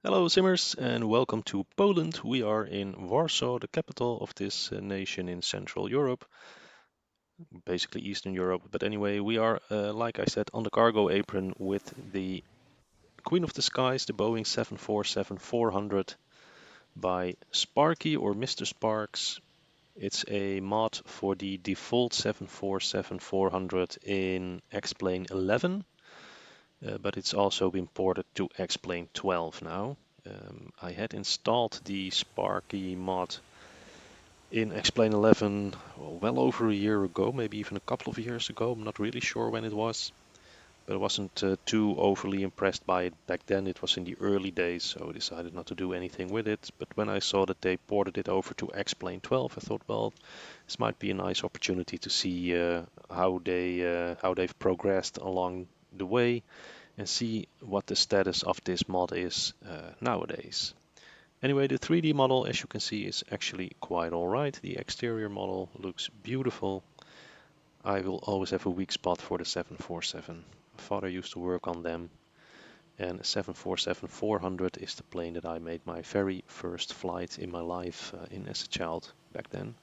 Hello, Simmers, and welcome to Poland. We are in Warsaw, the capital of this nation in Central Europe, basically Eastern Europe. But anyway, we are, like I said, on the cargo apron with the Queen of the Skies, the Boeing 747-400 by Sparky or Mr. Sparks. It's a mod for the default 747-400 in X-Plane 11. But it's also been ported to X-Plane 12 now. I had installed the Sparky mod in X-Plane 11 well over a year ago, maybe even a couple of years ago. I'm not really sure when it was, but I wasn't too overly impressed by it back then. It was in the early days, so I decided not to do anything with it. But when I saw that they ported it over to X-Plane 12, I thought, well, this might be a nice opportunity to see how they've progressed along the way and see what the status of this mod is nowadays. Anyway, the 3D model, as you can see, is actually quite alright. The exterior model looks beautiful. I will always have a weak spot for the 747. My father used to work on them, and 747-400 is the plane that I made my very first flight in my life in as a child back then.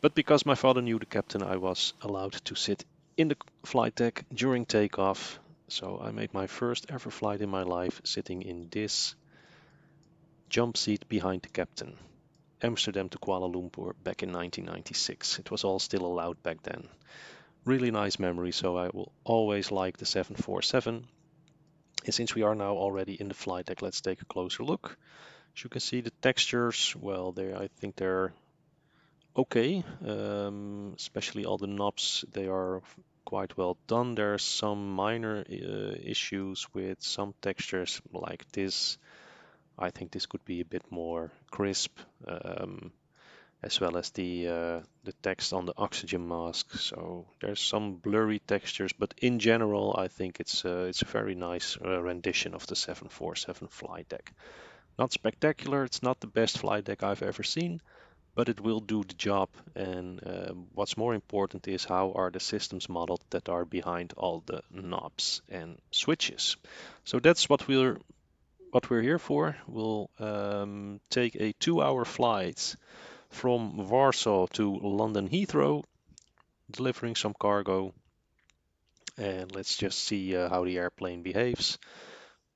But because my father knew the captain, I was allowed to sit in the flight deck during takeoff. So I made my first ever flight in my life sitting in this jump seat behind the captain. Amsterdam to Kuala Lumpur back in 1996. It was all still allowed back then. Really nice memory, so I will always like the 747. And since we are now already in the flight deck, let's take a closer look. As you can see, the textures, well, I think they're okay, especially all the knobs, they are quite well done. There are some minor issues with some textures like this. I think this could be a bit more crisp, as well as the text on the oxygen mask. So there's some blurry textures, but in general, I think it's a very nice rendition of the 747 flight deck. Not spectacular. It's not the best flight deck I've ever seen, but it will do the job. And what's more important is how are the systems modeled that are behind all the knobs and switches. So that's what we're here for. We'll take a 2-hour flight from Warsaw to London Heathrow, delivering some cargo. And let's just see how the airplane behaves.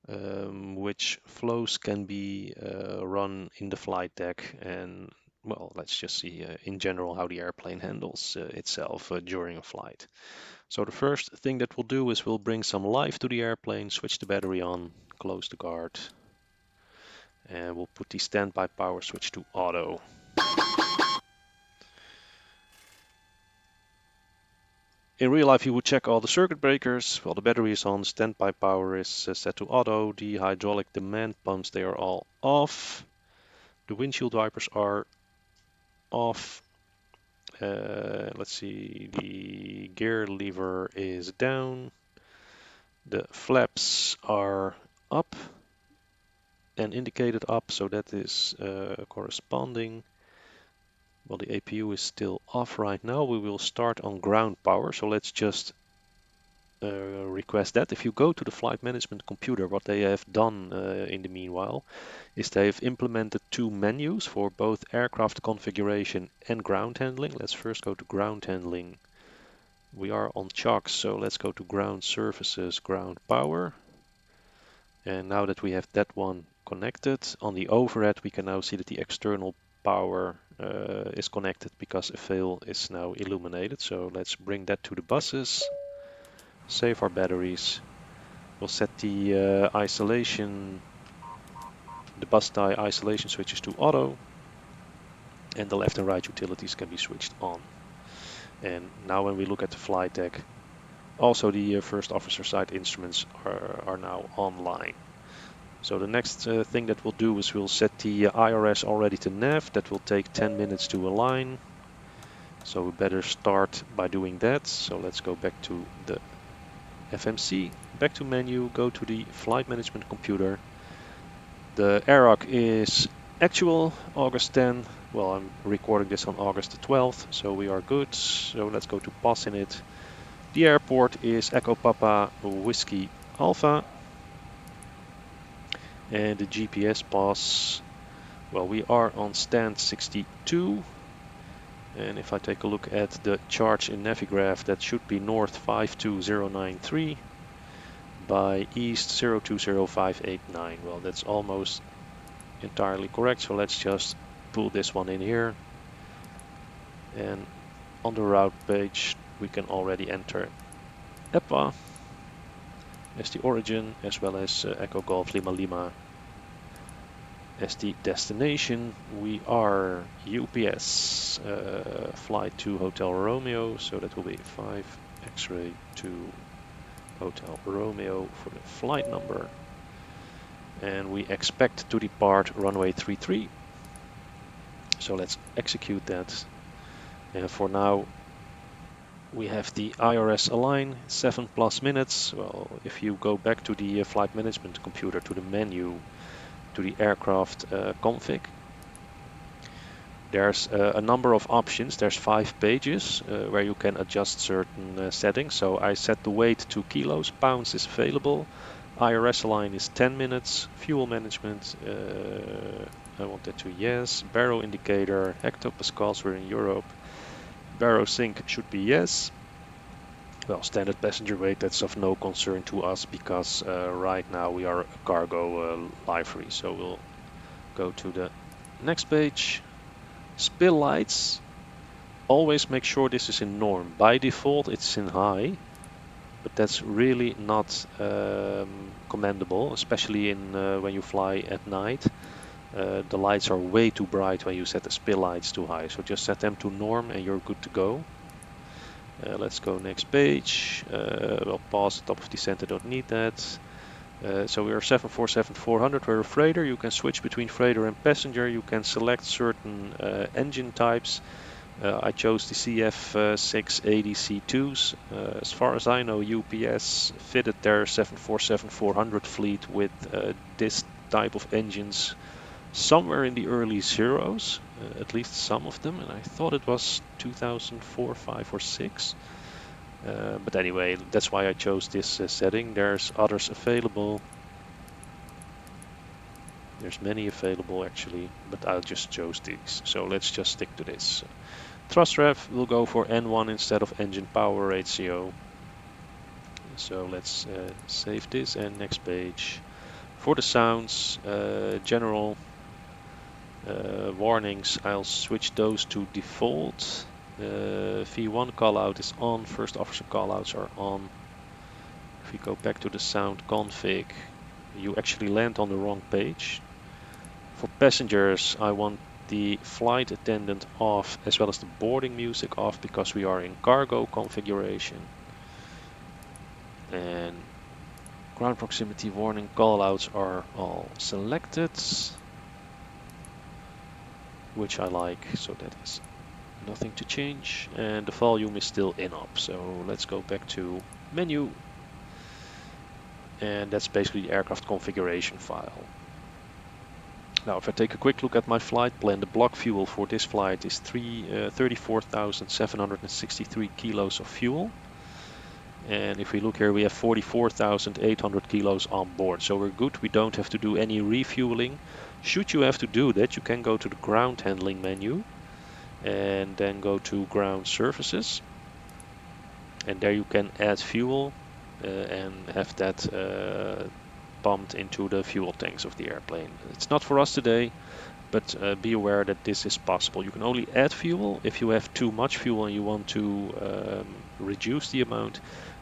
Which flows can be run in the flight deck, and well, let's just see in general how the airplane handles itself during a flight. So the first thing that we'll do is we'll bring some life to the airplane, switch the battery on, close the guard, and we'll put the standby power switch to auto. In real life, you would check all the circuit breakers. Well, the battery is on, standby power is set to auto, the hydraulic demand pumps, they are all off. The windshield wipers are off. Let's see, the gear lever is down. The flaps are up and indicated up, so that is corresponding. Well, the APU is still off right now. We will start on ground power, so let's just request that. If you go to the flight management computer, what they have done in the meanwhile is they've implemented two menus for both aircraft configuration and ground handling. Let's first go to ground handling. We are on chocks, so let's go to ground services, ground power. And now that we have that one connected, on the overhead we can now see that the external power is connected because a fail is now illuminated. So let's bring that to the buses. Save our batteries. We'll set the bus tie isolation switches to auto, and the left and right utilities can be switched on. And now when we look at the flight deck, also the first officer side instruments are now online. So the next thing that we'll do is we'll set the IRS already to nav. That will take 10 minutes to align. So we better start by doing that. So let's go back to the FMC, back to menu, go to the flight management computer. The AirOC is actual August 10. Well, I'm recording this on August the 12th, so we are good. So let's go to POS in it. The airport is Echo Papa Whiskey Alpha. And the GPS pass, well, we are on stand 62. And if I take a look at the charts in Navigraph, that should be north 52093 by east 020589. Well, that's almost entirely correct. So let's just pull this one in here. And on the route page, we can already enter EPA as the origin, as well as Echo Golf Lima Lima as the destination. We are UPS flight to Hotel Romeo, so that will be 5 X-ray to Hotel Romeo for the flight number. And we expect to depart runway 33. So let's execute that. And for now, we have the IRS align 7+ minutes. Well, if you go back to the flight management computer, to the menu, to the aircraft config, there's a number of options. There's 5 pages where you can adjust certain settings. So I set the weight to kilos, pounds is available. IRS align is 10 minutes. Fuel management, I want that to yes. Baro indicator, hectopascals, we're in Europe. Baro sync should be yes. Well, standard passenger weight, that's of no concern to us because right now we are a cargo livery. So we'll go to the next page. Spill lights, always make sure this is in norm. By default it's in high, but that's really not commendable, especially in when you fly at night. The lights are way too bright when you set the spill lights too high, so just set them to norm and you're good to go. Let's go next page. We'll pause the top of descent, I don't need that. So we are 747-400, we're a freighter. You can switch between freighter and passenger. You can select certain engine types. I chose the CF680C2s. As far as I know, UPS fitted their 747-400 fleet with this type of engines somewhere in the early zeros, at least some of them, and I thought it was 2004, 5 or 6. But anyway, that's why I chose this setting. There's others available. There's many available actually, but I just chose these. So let's just stick to this. Thrust rev will go for N1 instead of engine power ratio. So let's save this and next page. For the sounds, general warnings, I'll switch those to default. V1 callout is on, first officer callouts are on. If we go back to the sound config, you actually land on the wrong page. For passengers, I want the flight attendant off as well as the boarding music off because we are in cargo configuration. And ground proximity warning callouts are all selected, which I like, so that is nothing to change. And the volume is still in up, so let's go back to menu. And that's basically the aircraft configuration file. Now, if I take a quick look at my flight plan, the block fuel for this flight is 34,763 kilos of fuel. And if we look here, we have 44,800 kilos on board. So we're good. We don't have to do any refueling. Should you have to do that, you can go to the ground handling menu and then go to ground services. And there you can add fuel and have that pumped into the fuel tanks of the airplane. It's not for us today, but be aware that this is possible. You can only add fuel if you have too much fuel and you want to reduce the amount.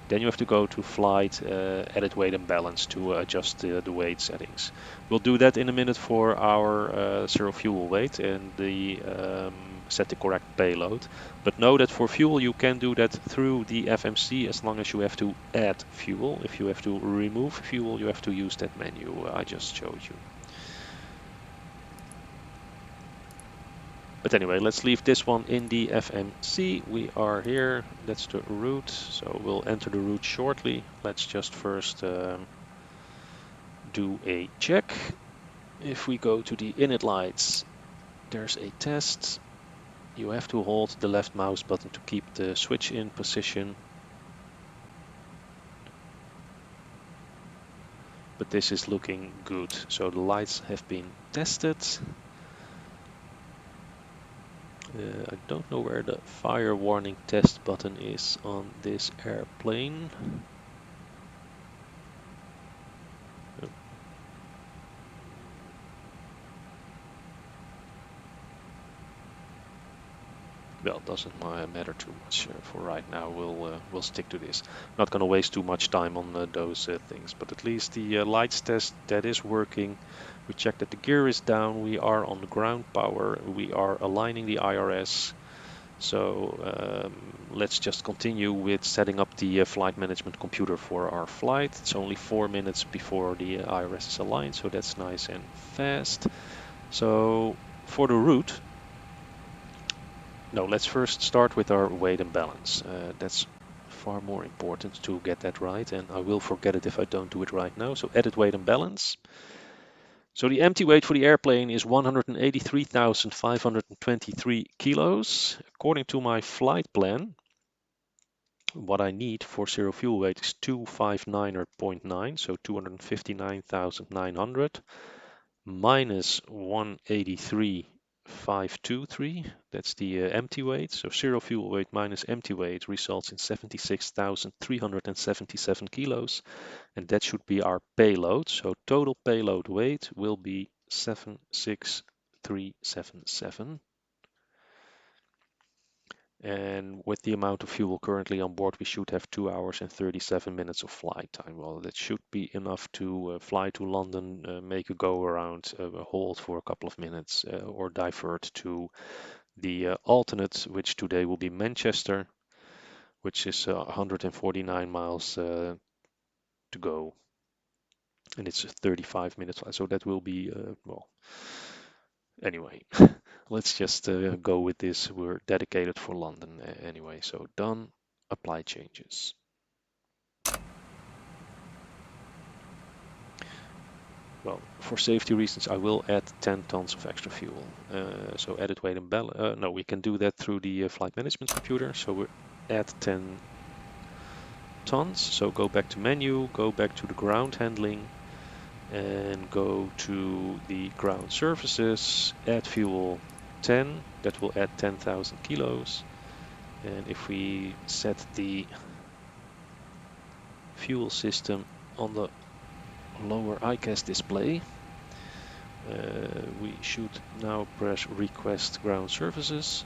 Then you have to go to flight, edit weight and balance to adjust the weight settings. We'll do that in a minute for our zero fuel weight and the set the correct payload. But know that for fuel you can do that through the FMC as long as you have to add fuel. If you have to remove fuel, you have to use that menu I just showed you. But anyway, let's leave this one in the FMC. We are here, that's the route, so we'll enter the route shortly. Let's just first do a check. If we go to the init lights, there's a test. You have to hold the left mouse button to keep the switch in position. but this is looking good. So the lights have been tested. I don't know where the fire warning test button is on this airplane. Oh, well, it doesn't matter too much for right now. We'll stick to this. Not going to waste too much time on those things, but at least the lights test, that is working. We checked that the gear is down. We are on the ground power. We are aligning the IRS. So let's just continue with setting up the flight management computer for our flight. It's only 4 minutes before the IRS is aligned, so that's nice and fast. So for the route, no, let's first start with our weight and balance. That's far more important to get that right, and I will forget it if I don't do it right now. So edit weight and balance. So the empty weight for the airplane is 183,523 kilos. According to my flight plan, what I need for zero fuel weight is 259.9, so 259,900 minus 183,523. That's the empty weight. So zero fuel weight minus empty weight results in 76,377 kilos, and that should be our payload. So total payload weight will be 76377. And with the amount of fuel currently on board, we should have 2 hours and 37 minutes of flight time. Well, that should be enough to fly to London, make a go around, hold for a couple of minutes, or divert to the alternate, which today will be Manchester, which is 149 miles to go. And it's a 35 minutes flight, so that will be, well, anyway. Let's just go with this. We're dedicated for London anyway. So done, apply changes. Well, for safety reasons, I will add 10 tons of extra fuel. So edit weight and balance. No, we can do that through the flight management computer. So we add 10 tons. So go back to menu, go back to the ground handling, and go to the ground surfaces, add fuel 10. That will add 10,000 kilos. And if we set the fuel system on the lower ICAS display, we should now press request ground surfaces.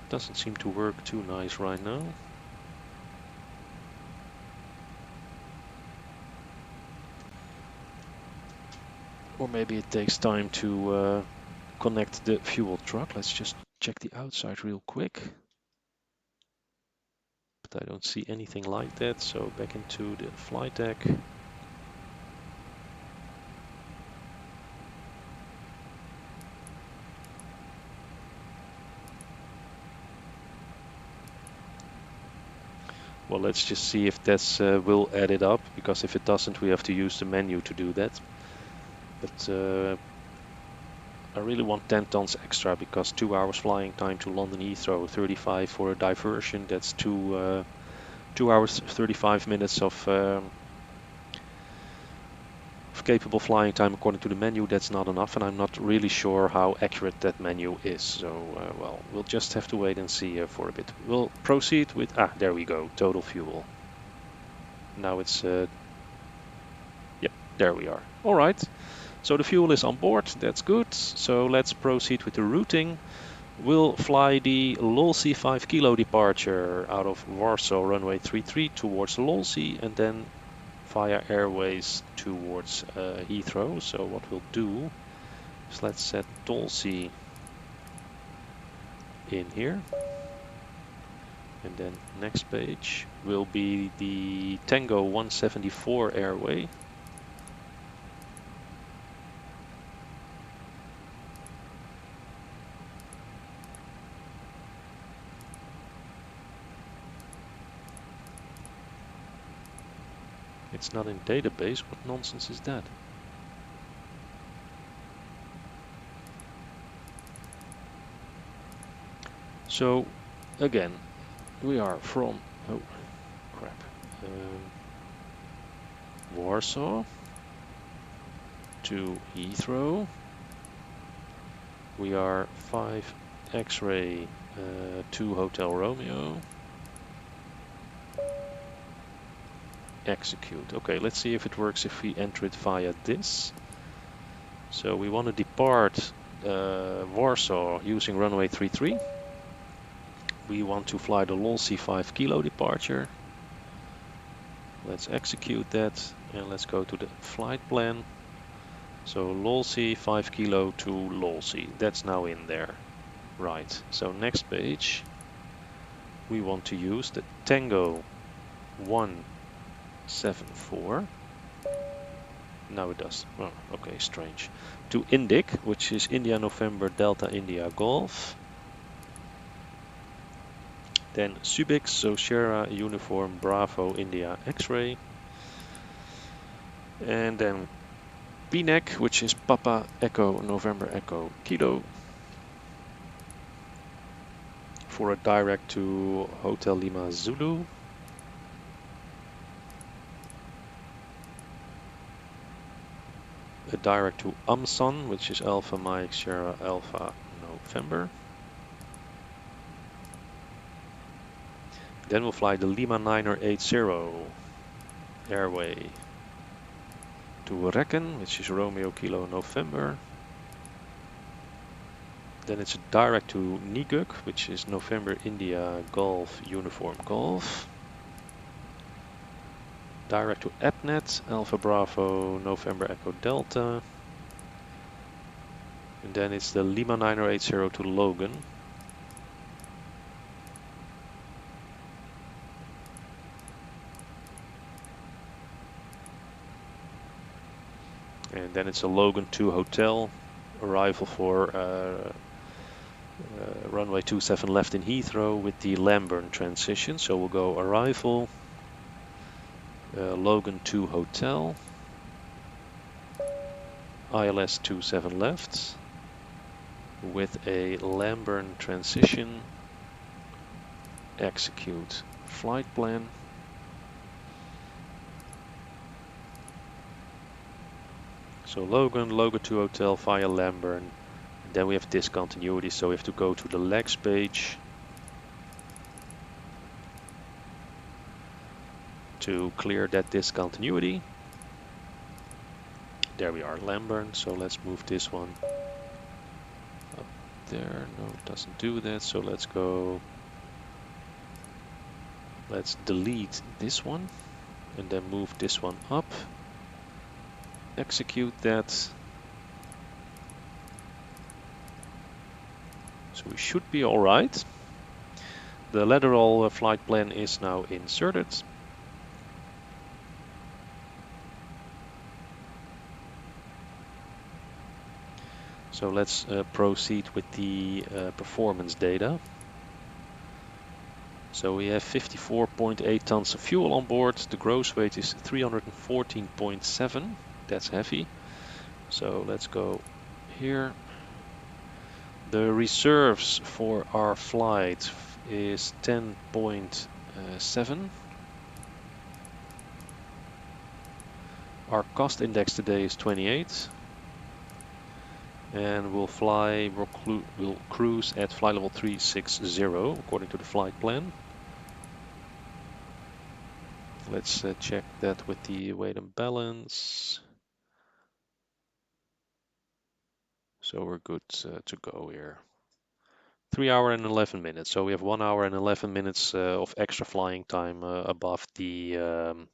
Doesn't seem to work too nice right now. Or maybe it takes time to connect the fuel truck. Let's just check the outside real quick. But I don't see anything like that, so back into the flight deck. Well, let's just see if this will add it up, because if it doesn't, we have to use the menu to do that. But I really want 10 tons extra, because 2 hours flying time to London Heathrow, 35 for a diversion, that's 2 hours 35 minutes of capable flying time according to the menu. That's not enough, and I'm not really sure how accurate that menu is. So, well, we'll just have to wait and see for a bit. We'll proceed with, there we go, total fuel. Now it's, yep, there we are. All right, so the fuel is on board, that's good. So let's proceed with the routing. We'll fly the Lolsey 5 kilo departure out of Warsaw runway 33 towards Lolsey, and then via airways towards Heathrow. So what we'll do is let's set Lolsey in here. And then next page will be the Tango 174 airway. It's not in database. What nonsense is that? So again, we are from, oh crap, Warsaw to Heathrow. We are 5 X-ray to Hotel Romeo. Execute. Okay, let's see if it works if we enter it via this. So we want to depart Warsaw using runway 33. We want to fly the LOLC 5 kilo departure. Let's execute that and let's go to the flight plan. So LOLC 5 kilo to LOLC, that's now in there. Right, so next page, we want to use the Tango 174. Now it does. Oh, okay, strange. To Indic, which is India November Delta India Golf. Then Subic, so Sierra Uniform Bravo India X-ray. And then PNEC, which is Papa Echo November Echo Kilo. For a direct to Hotel Lima Zulu. A direct to Amsan, which is Alpha Mike Sierra Alpha November. Then we'll fly the Lima 980 airway to Rekken, which is Romeo Kilo November. Then it's a direct to Niguk, which is November India Golf Uniform Golf. Direct to Epnet, Alpha Bravo November Echo Delta. And then it's the Lima 9080 to Logan. And then it's a Logan 2 hotel, arrival for runway 27 left in Heathrow with the Lamburn transition. So we'll go arrival, Logan 2 hotel, ILS 27 left with a Lamburn transition, execute flight plan. So Logan 2 hotel via Lamburn. Then we have discontinuity, so we have to go to the legs page to clear that discontinuity. There we are, Lamburn. So let's move this one up there. No, it doesn't do that. So let's go. Let's delete this one and then move this one up. Execute that. So we should be all right. The lateral flight plan is now inserted. So let's proceed with the performance data. So we have 54.8 tons of fuel on board. The gross weight is 314.7. That's heavy. So let's go here. The reserves for our flight is 10.7. Our cost index today is 28. And we'll cruise at flight level 360 according to the flight plan. Let's check that with the weight and balance. So we're good to go here. 3 hours and 11 minutes. So we have 1 hour and 11 minutes of extra flying time above the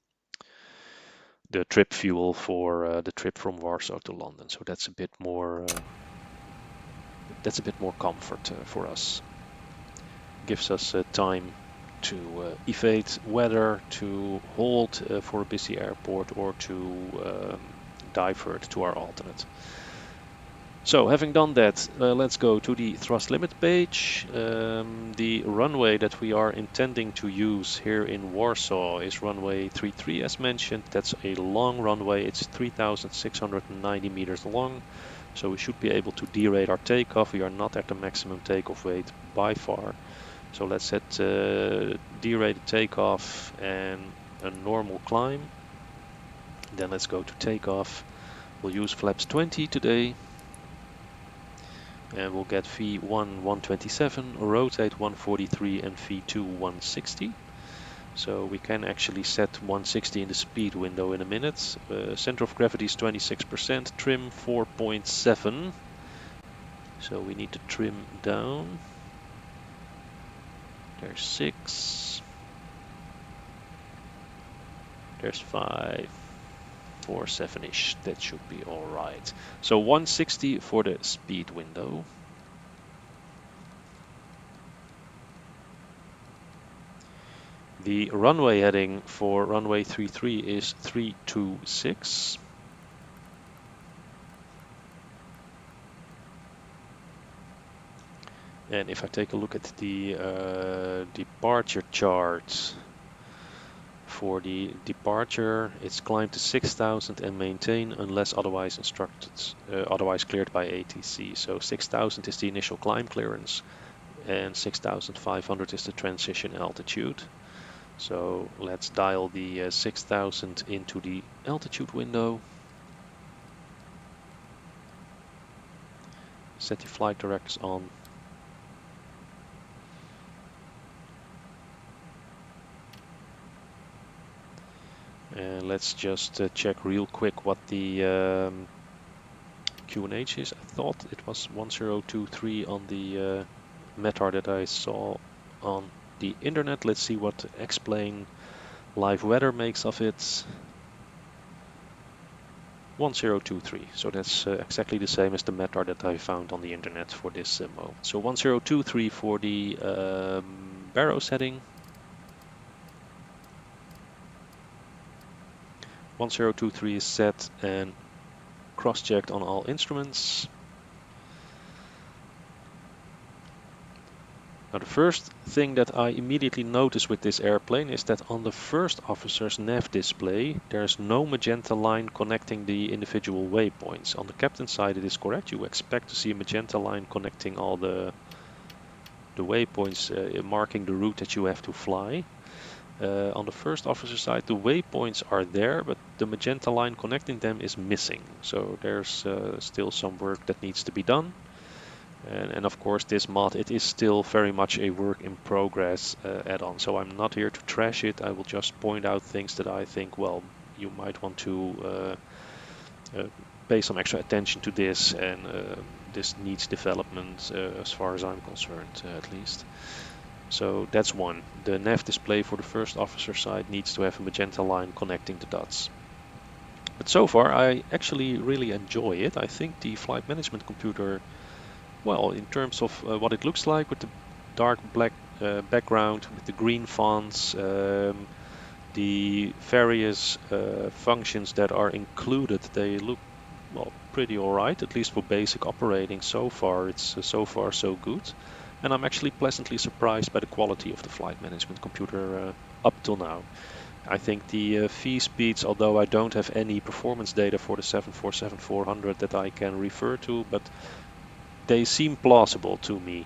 trip fuel for the trip from Warsaw to London. So that's a bit more. That's a bit more comfort for us. Gives us time to evade weather, to hold for a busy airport, or to divert to our alternate. So having done that, let's go to the thrust limit page. The runway that we are intending to use here in Warsaw is runway 33 as mentioned. That's a long runway. It's 3,690 meters long. So we should be able to derate our takeoff. We are not at the maximum takeoff weight by far. So let's set derated takeoff and a normal climb. Then let's go to takeoff. We'll use flaps 20 today. And we'll get V1 127, rotate 143 and V2 160. So we can actually set 160 in the speed window in a minute. Center of gravity is 26%, trim 4.7. So we need to trim down. There's 6. There's 5. 4, 7-ish. That should be alright. So 160 for the speed window. The runway heading for runway 33 is 326. And if I take a look at the departure chart, for the departure, it's climb to 6,000 and maintain unless otherwise instructed, otherwise cleared by ATC. So 6,000 is the initial climb clearance, and 6,500 is the transition altitude. So let's dial the 6,000 into the altitude window. Set the flight directors on. And let's just check real quick what the QNH is. I thought it was 1023 on the METAR that I saw on the internet. Let's see what Explain Live Weather makes of it. 1023, so that's exactly the same as the METAR that I found on the internet for this mode. So 1023 for the baro setting. 1023 is set and cross-checked on all instruments. Now the first thing that I immediately notice with this airplane is that on the first officer's nav display there's no magenta line connecting the individual waypoints. On the captain's side it is correct, you expect to see a magenta line connecting all the waypoints marking the route that you have to fly. On the first officer side the waypoints are there, but the magenta line connecting them is missing. So there's still some work that needs to be done. And of course this mod, it is still very much a work in progress add-on. So I'm not here to trash it, I will just point out things that I think, well, you might want to pay some extra attention to this, and this needs development as far as I'm concerned at least. So that's one. The nav display for the first officer side needs to have a magenta line connecting the dots. But so far I actually really enjoy it. I think the flight management computer, well, in terms of what it looks like with the dark black background, with the green fonts, the various functions that are included, they look, well, pretty alright, at least for basic operating. So far, it's so far so good. And I'm actually pleasantly surprised by the quality of the flight management computer up till now. I think the V speeds, although I don't have any performance data for the 747-400 that I can refer to, but they seem plausible to me,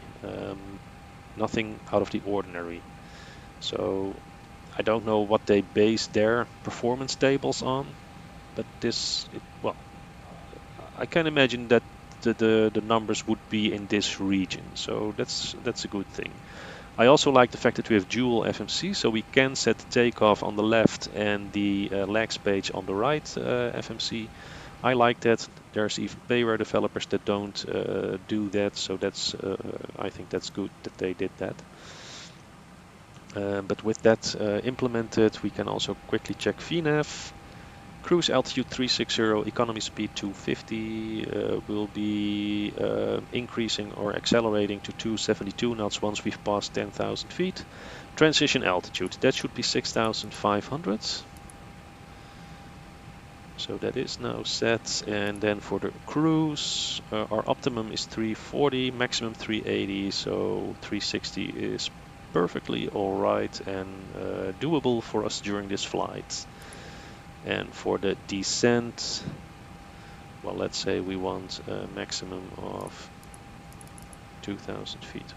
nothing out of the ordinary. So I don't know what they base their performance tables on, but well, I can imagine that the numbers would be in this region, so that's a good thing. I also like the fact that we have dual FMC, so we can set the takeoff on the left and the legs page on the right FMC. I like that. There's even payware developers that don't do that, so that's I think that's good that they did that. But with that implemented, we can also quickly check VNAV. Cruise altitude 360, economy speed 250, will be increasing or accelerating to 272 knots once we've passed 10,000 feet. Transition altitude, that should be 6,500. So that is now set. And then for the cruise, our optimum is 340, maximum 380. So 360 is perfectly all right and doable for us during this flight. And for the descent, well, let's say we want a maximum of 2000 feet.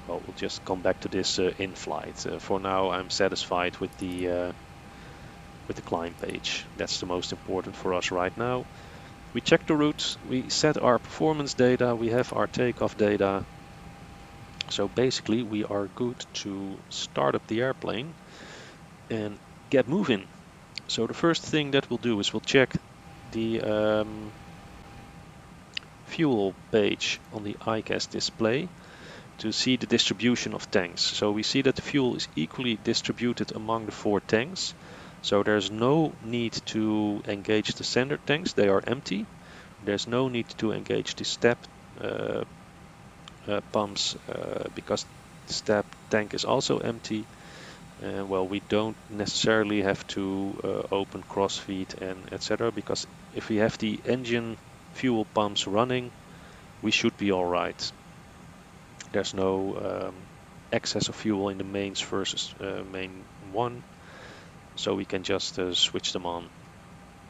Well, we'll just come back to this in flight. For now, I'm satisfied with the climb page. That's the most important for us right now. We check the route, we set our performance data, we have our takeoff data. So basically we are good to start up the airplane and get moving. So the first thing that we'll do is we'll check the fuel page on the ICAS display to see the distribution of tanks. So we see that the fuel is equally distributed among the 4 tanks. So there's no need to engage the standard tanks, they are empty. There's no need to engage the step pumps because the step tank is also empty. Well, we don't necessarily have to open crossfeed and etc. because if we have the engine fuel pumps running, we should be all right. There's no excess of fuel in the mains versus main 1, so we can just switch them on.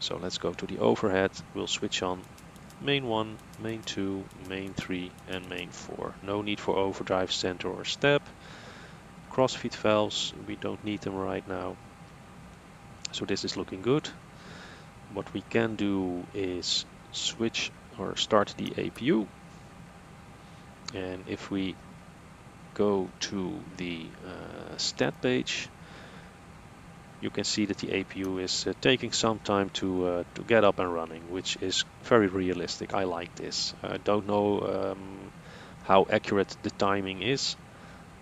So let's go to the overhead. We'll switch on main 1, main 2, main 3 and main 4. No need for overdrive, center or step. Crossfeed valves, we don't need them right now. So this is looking good. What we can do is switch or start the APU. And if we go to the stat page, you can see that the APU is taking some time to get up and running, which is very realistic. I like this. I don't know how accurate the timing is,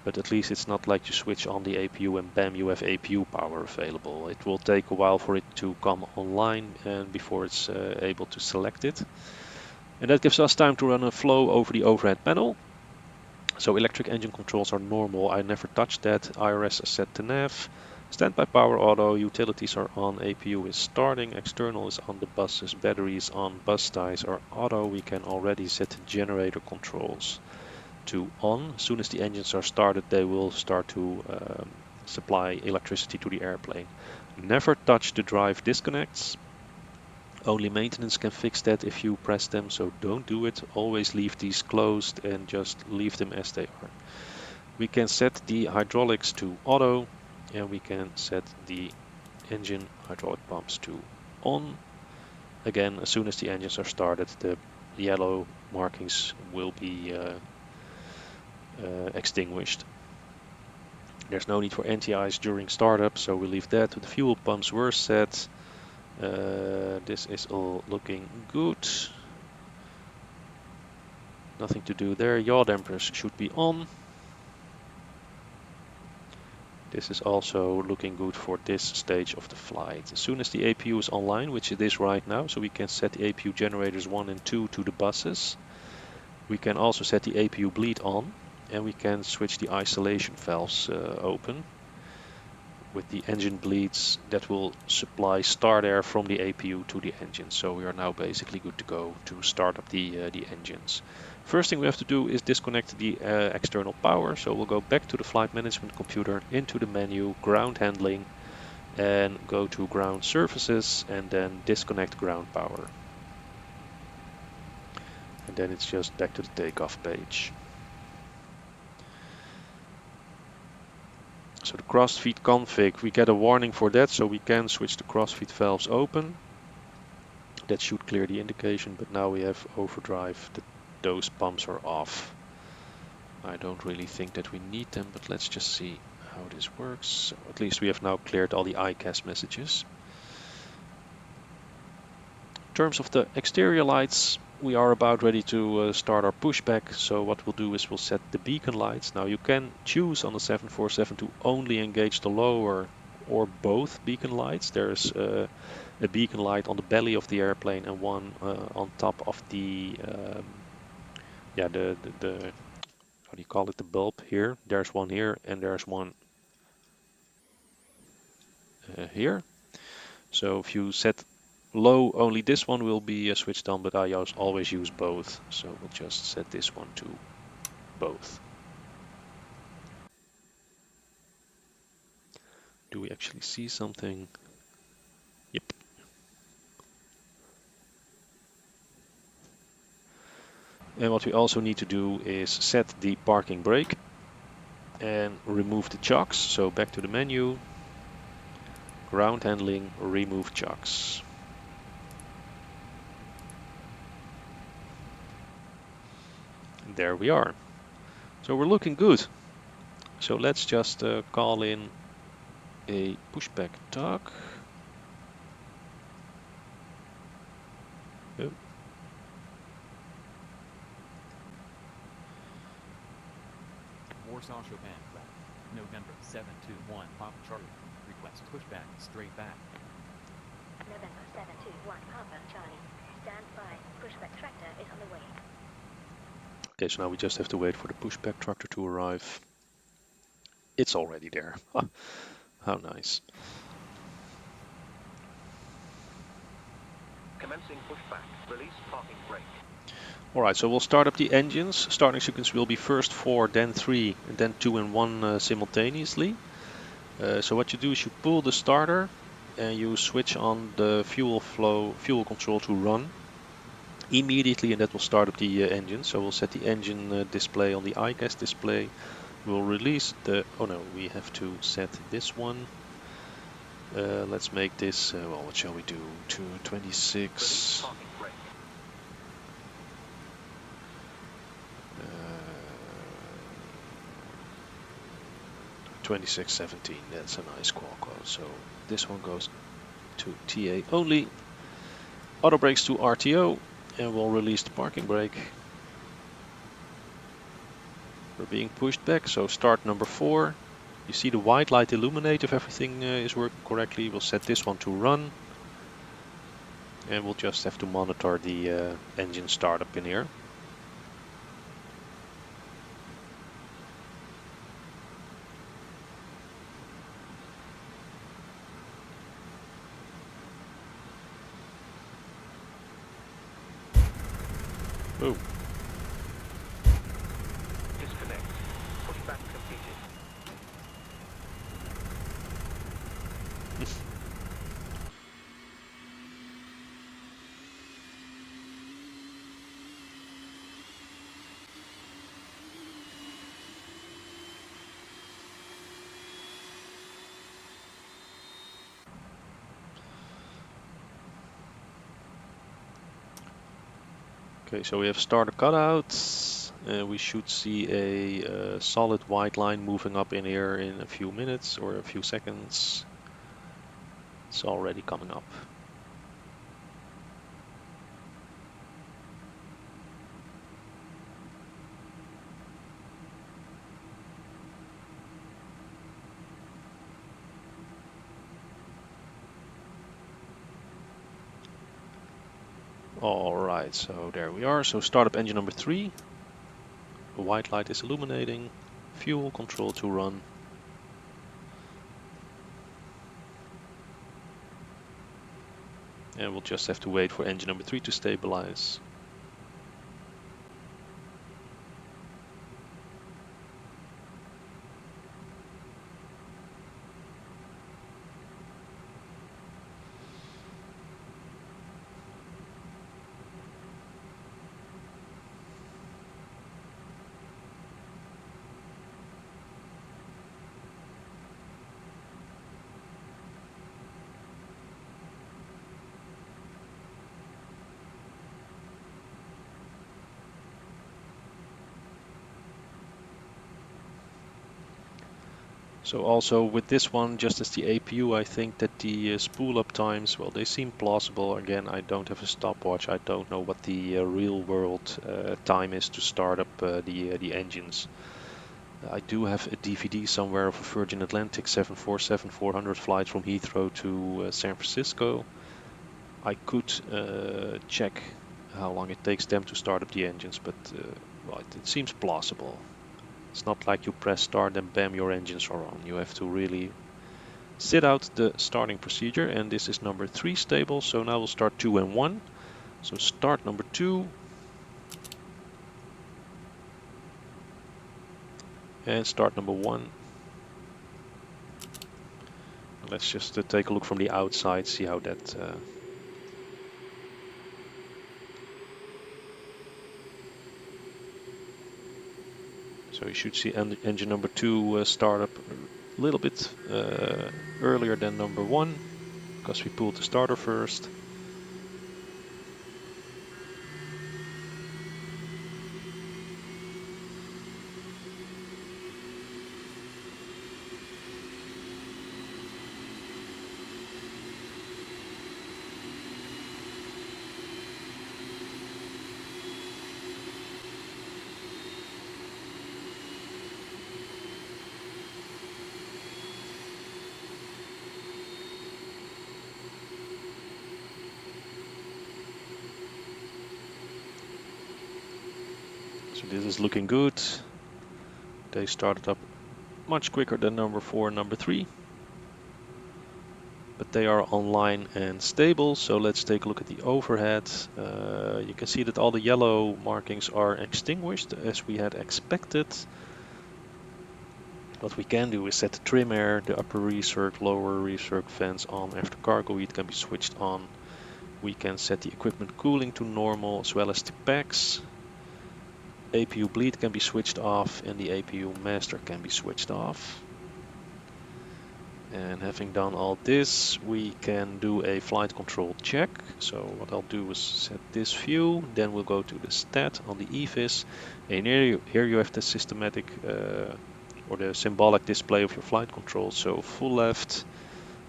but at least it's not like you switch on the APU and bam, you have APU power available. It will take a while for it to come online and before it's able to select it. And that gives us time to run a flow over the overhead panel. So electric engine controls are normal. I never touched that. IRS is set to nav. Standby power auto, utilities are on, APU is starting, external is on the buses, batteries on, bus ties are auto. We can already set generator controls to on. As soon as the engines are started, they will start to supply electricity to the airplane. Never touch the drive disconnects. Only maintenance can fix that if you press them, so don't do it. Always leave these closed and just leave them as they are. We can set the hydraulics to auto and we can set the engine hydraulic pumps to on. Again, as soon as the engines are started, the yellow markings will be extinguished. There's no need for anti-ice during startup, so we leave that. The fuel pumps were set. This is all looking good. Nothing to do there. Yaw dampers should be on. This is also looking good for this stage of the flight. As soon as the APU is online, which it is right now, so we can set the APU generators 1 and 2 to the buses. We can also set the APU bleed on, and we can switch the isolation valves open with the engine bleeds that will supply start air from the APU to the engine. So we are now basically good to go to start up the engines. First thing we have to do is disconnect the external power. So we'll go back to the flight management computer, into the menu, ground handling, and go to ground services and then disconnect ground power. And then it's just back to the takeoff page. So the crossfeed config, we get a warning for that, so we can switch the crossfeed valves open. That should clear the indication, but now we have overdrive, those pumps are off. I don't really think that we need them, but let's just see how this works. So at least we have now cleared all the ICAS messages. In terms of the exterior lights, we are about ready to start our pushback. So what we'll do is we'll set the beacon lights. Now you can choose on the 747 to only engage the lower or both beacon lights. There's a beacon light on the belly of the airplane and one on top of the how do you call it, the bulb here. There's one here and there's one here. So if you set low, only this one will be switched on, but I always use both. So we'll just set this one to both. Do we actually see something? Yep. And what we also need to do is set the parking brake and remove the chocks. So back to the menu, ground handling, remove chocks. And there we are. So we're looking good. So let's just call in a pushback tug. Oh. Warsaw Chopin flight. November 721 Papa Charlie. Request pushback straight back. November 721 Papa Charlie. Stand by. Pushback tractor is on the way. Okay, so now we just have to wait for the pushback tractor to arrive. It's already there. How nice. Commencing pushback. Release parking brake. Alright, so we'll start up the engines. Starting sequence will be first 4, then 3, and then 2 and 1 simultaneously. So what you do is you pull the starter and you switch on the fuel control to run immediately, and that will start up the engine. So we'll set the engine display on the iGas display. We'll release the, oh no, we have to set this one. Let's make this, well, what shall we do? 226. 2617, that's a nice qualcomm. So this one goes to TA only. Auto brakes to RTO, and we'll release the parking brake. We're being pushed back, so start number 4. You see the white light illuminate if everything is working correctly. We'll set this one to run. And we'll just have to monitor the engine startup in here. Oh. Disconnect. Pushback completed. Okay, so we have starter cutouts. We should see a solid white line moving up in here in a few minutes or a few seconds. It's already coming up. Alright, so there we are. So start up engine number 3. The white light is illuminating. Fuel control to run. And we'll just have to wait for engine number 3 to stabilize. So also with this one, just as the APU, I think that the spool up times, well, they seem plausible. Again, I don't have a stopwatch. I don't know what the real world time is to start up the engines. I do have a DVD somewhere of a Virgin Atlantic 747-400 flight from Heathrow to San Francisco. I could check how long it takes them to start up the engines, but well, it seems plausible. It's not like you press start and bam, your engines are on. You have to really sit out the starting procedure, and this is number 3 stable, so now we'll start 2 and 1. So start number 2 and start number 1. Let's just take a look from the outside, see how that so you should see engine number 2 start up a little bit earlier than number 1 because we pulled the starter first. So this is looking good. They started up much quicker than number 4 and number 3. But they are online and stable, so let's take a look at the overhead. You can see that all the yellow markings are extinguished as we had expected. What we can do is set the trim air, the upper recirc, lower recirc fans on. After cargo heat can be switched on. We can set the equipment cooling to normal as well as the packs. APU bleed can be switched off and the APU master can be switched off. And having done all this, we can do a flight control check. So what I'll do is set this view, then we'll go to the stat on the EVIS. And here you have the systematic or the symbolic display of your flight control. So full left,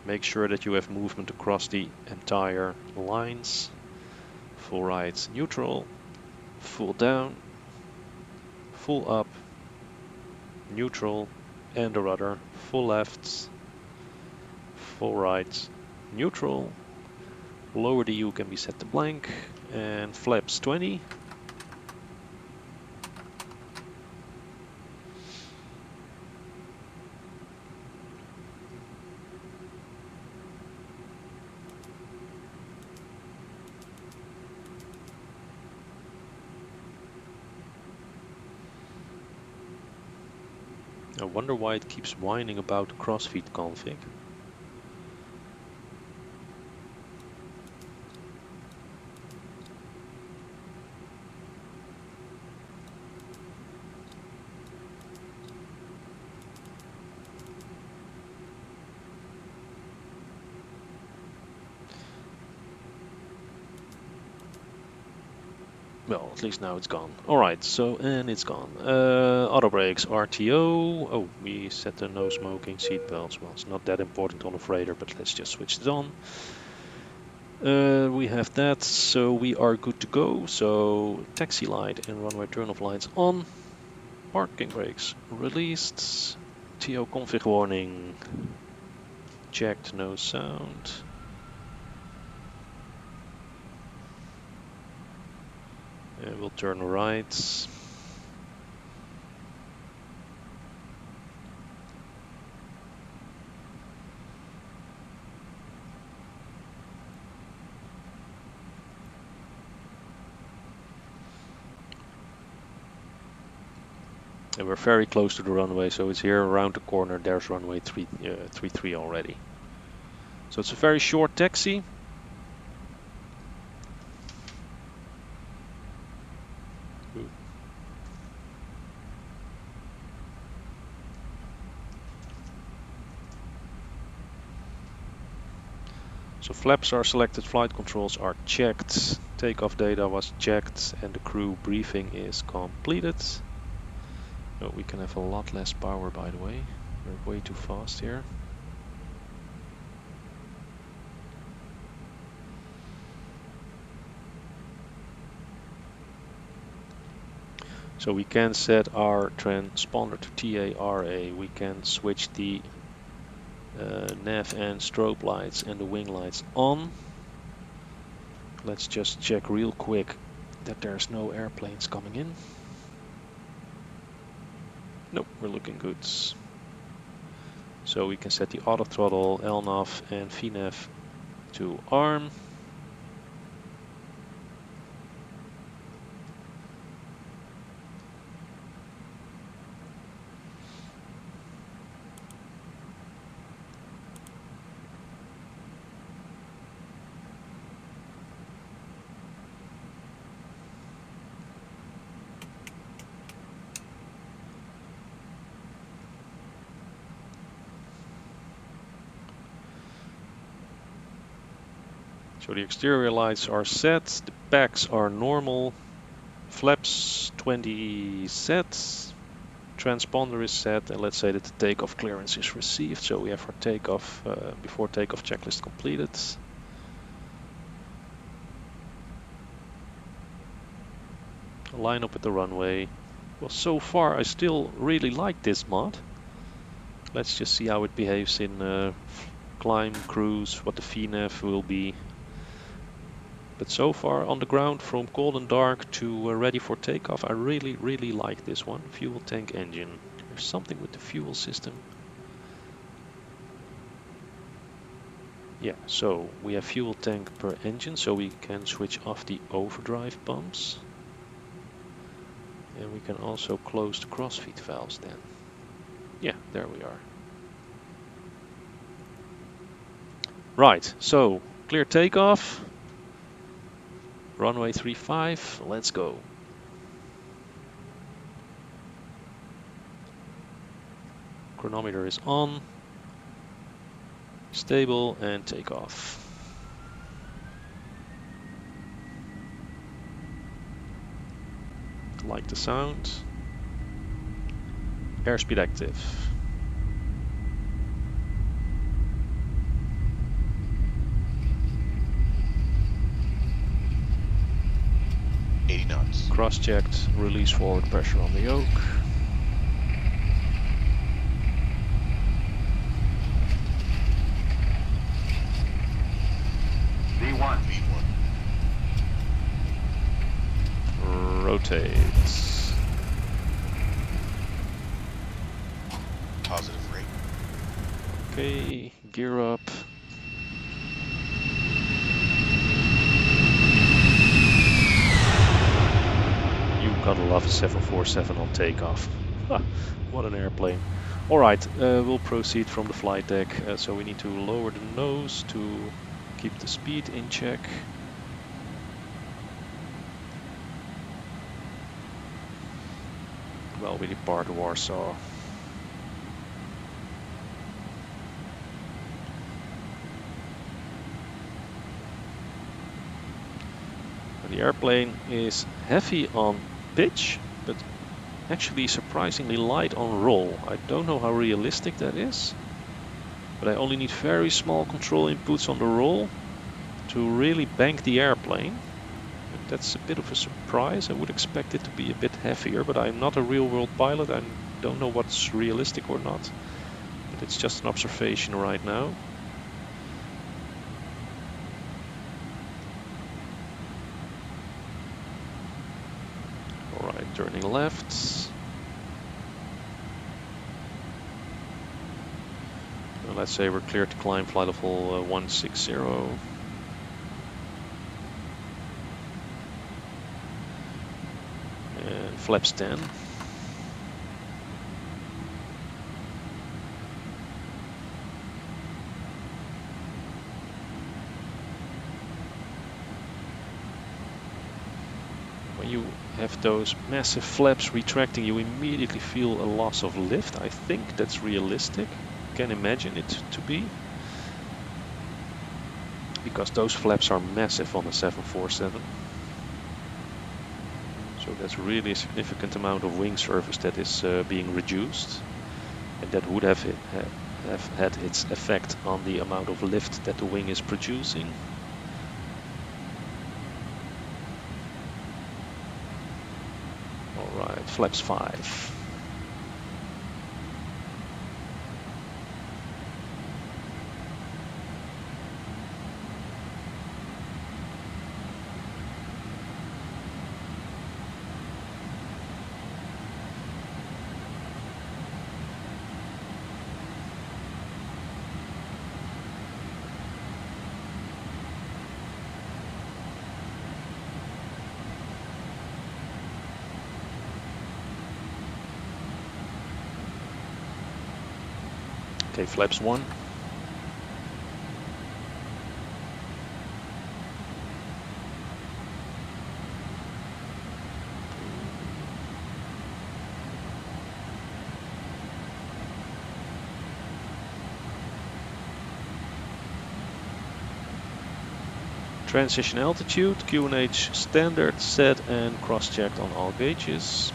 make sure that you have movement across the entire lines. Full right, neutral. Full down, full up, neutral, and the rudder. Full left, full right, neutral. Lower the U can be set to blank, and flaps 20. I wonder why it keeps whining about the crossfeed config. Well, at least now it's gone. Alright, so, and it's gone. Auto brakes, RTO. Oh, we set the no smoking seatbelts. Well, it's not that important on a freighter, but let's just switch it on. We have that, so we are good to go. So, taxi light and runway turn-off lights on. Parking brakes released. TO config warning. Checked, no sound. We'll turn right. And we're very close to the runway, so it's here around the corner. There's runway 33 already. So it's a very short taxi. So flaps are selected, flight controls are checked, takeoff data was checked, and the crew briefing is completed. Oh, we can have a lot less power, by the way. We're way too fast here. So we can set our transponder to TARA. We can switch the nav and strobe lights and the wing lights on. Let's just check real quick that there's no airplanes coming in. Nope, we're looking good. So we can set the auto throttle, LNAV and VNAV to ARM. So the exterior lights are set, the backs are normal, flaps 20 set, transponder is set, and let's say that the takeoff clearance is received. So we have our takeoff, before takeoff checklist completed. Line up with the runway. Well, so far I still really like this mod. Let's just see how it behaves in climb, cruise, what the VNAV will be. But so far on the ground, from cold and dark to ready for takeoff, I really like this one. Fuel tank engine. There's something with the fuel system. Yeah, so we have fuel tank per engine, so we can switch off the overdrive pumps. And we can also close the crossfeed valves then. Yeah, there we are. Right, so clear takeoff. Runway 35, let's go. Chronometer is on. Stable and takeoff. Like the sound. Airspeed active. knots. Cross-checked, release forward pressure on the yoke. V1. Rotates. Positive rate. Okay, gear up. You gotta love a 747 on takeoff. Ha, what an airplane. Alright, we'll proceed from the flight deck. So we need to lower the nose to keep the speed in check. Well, we depart Warsaw. The airplane is heavy on pitch, but actually surprisingly light on roll. I don't know how realistic that is, but I only need very small control inputs on the roll to really bank the airplane. But that's a bit of a surprise. I would expect it to be a bit heavier, but I'm not a real-world pilot. I don't know what's realistic or not, but it's just an observation right now. Alright, turning left. Let's say we're clear to climb flight level 160. And flaps 10. When you have those massive flaps retracting, you immediately feel a loss of lift. I think that's realistic. Can imagine it to be, because those flaps are massive on the 747. So that's really a significant amount of wing surface that is being reduced, and that would have had its effect on the amount of lift that the wing is producing. Alright, flaps 5. Okay, flaps 1. Transition altitude, QNH standard set and cross-checked on all gauges.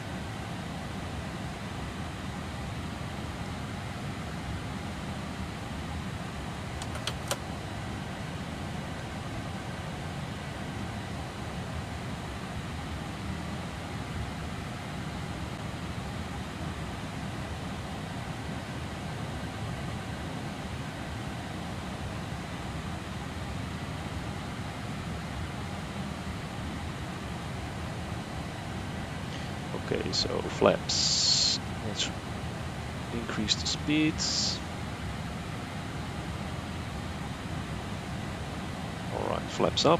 Okay, so flaps. Let's increase the speeds. Alright, flaps up.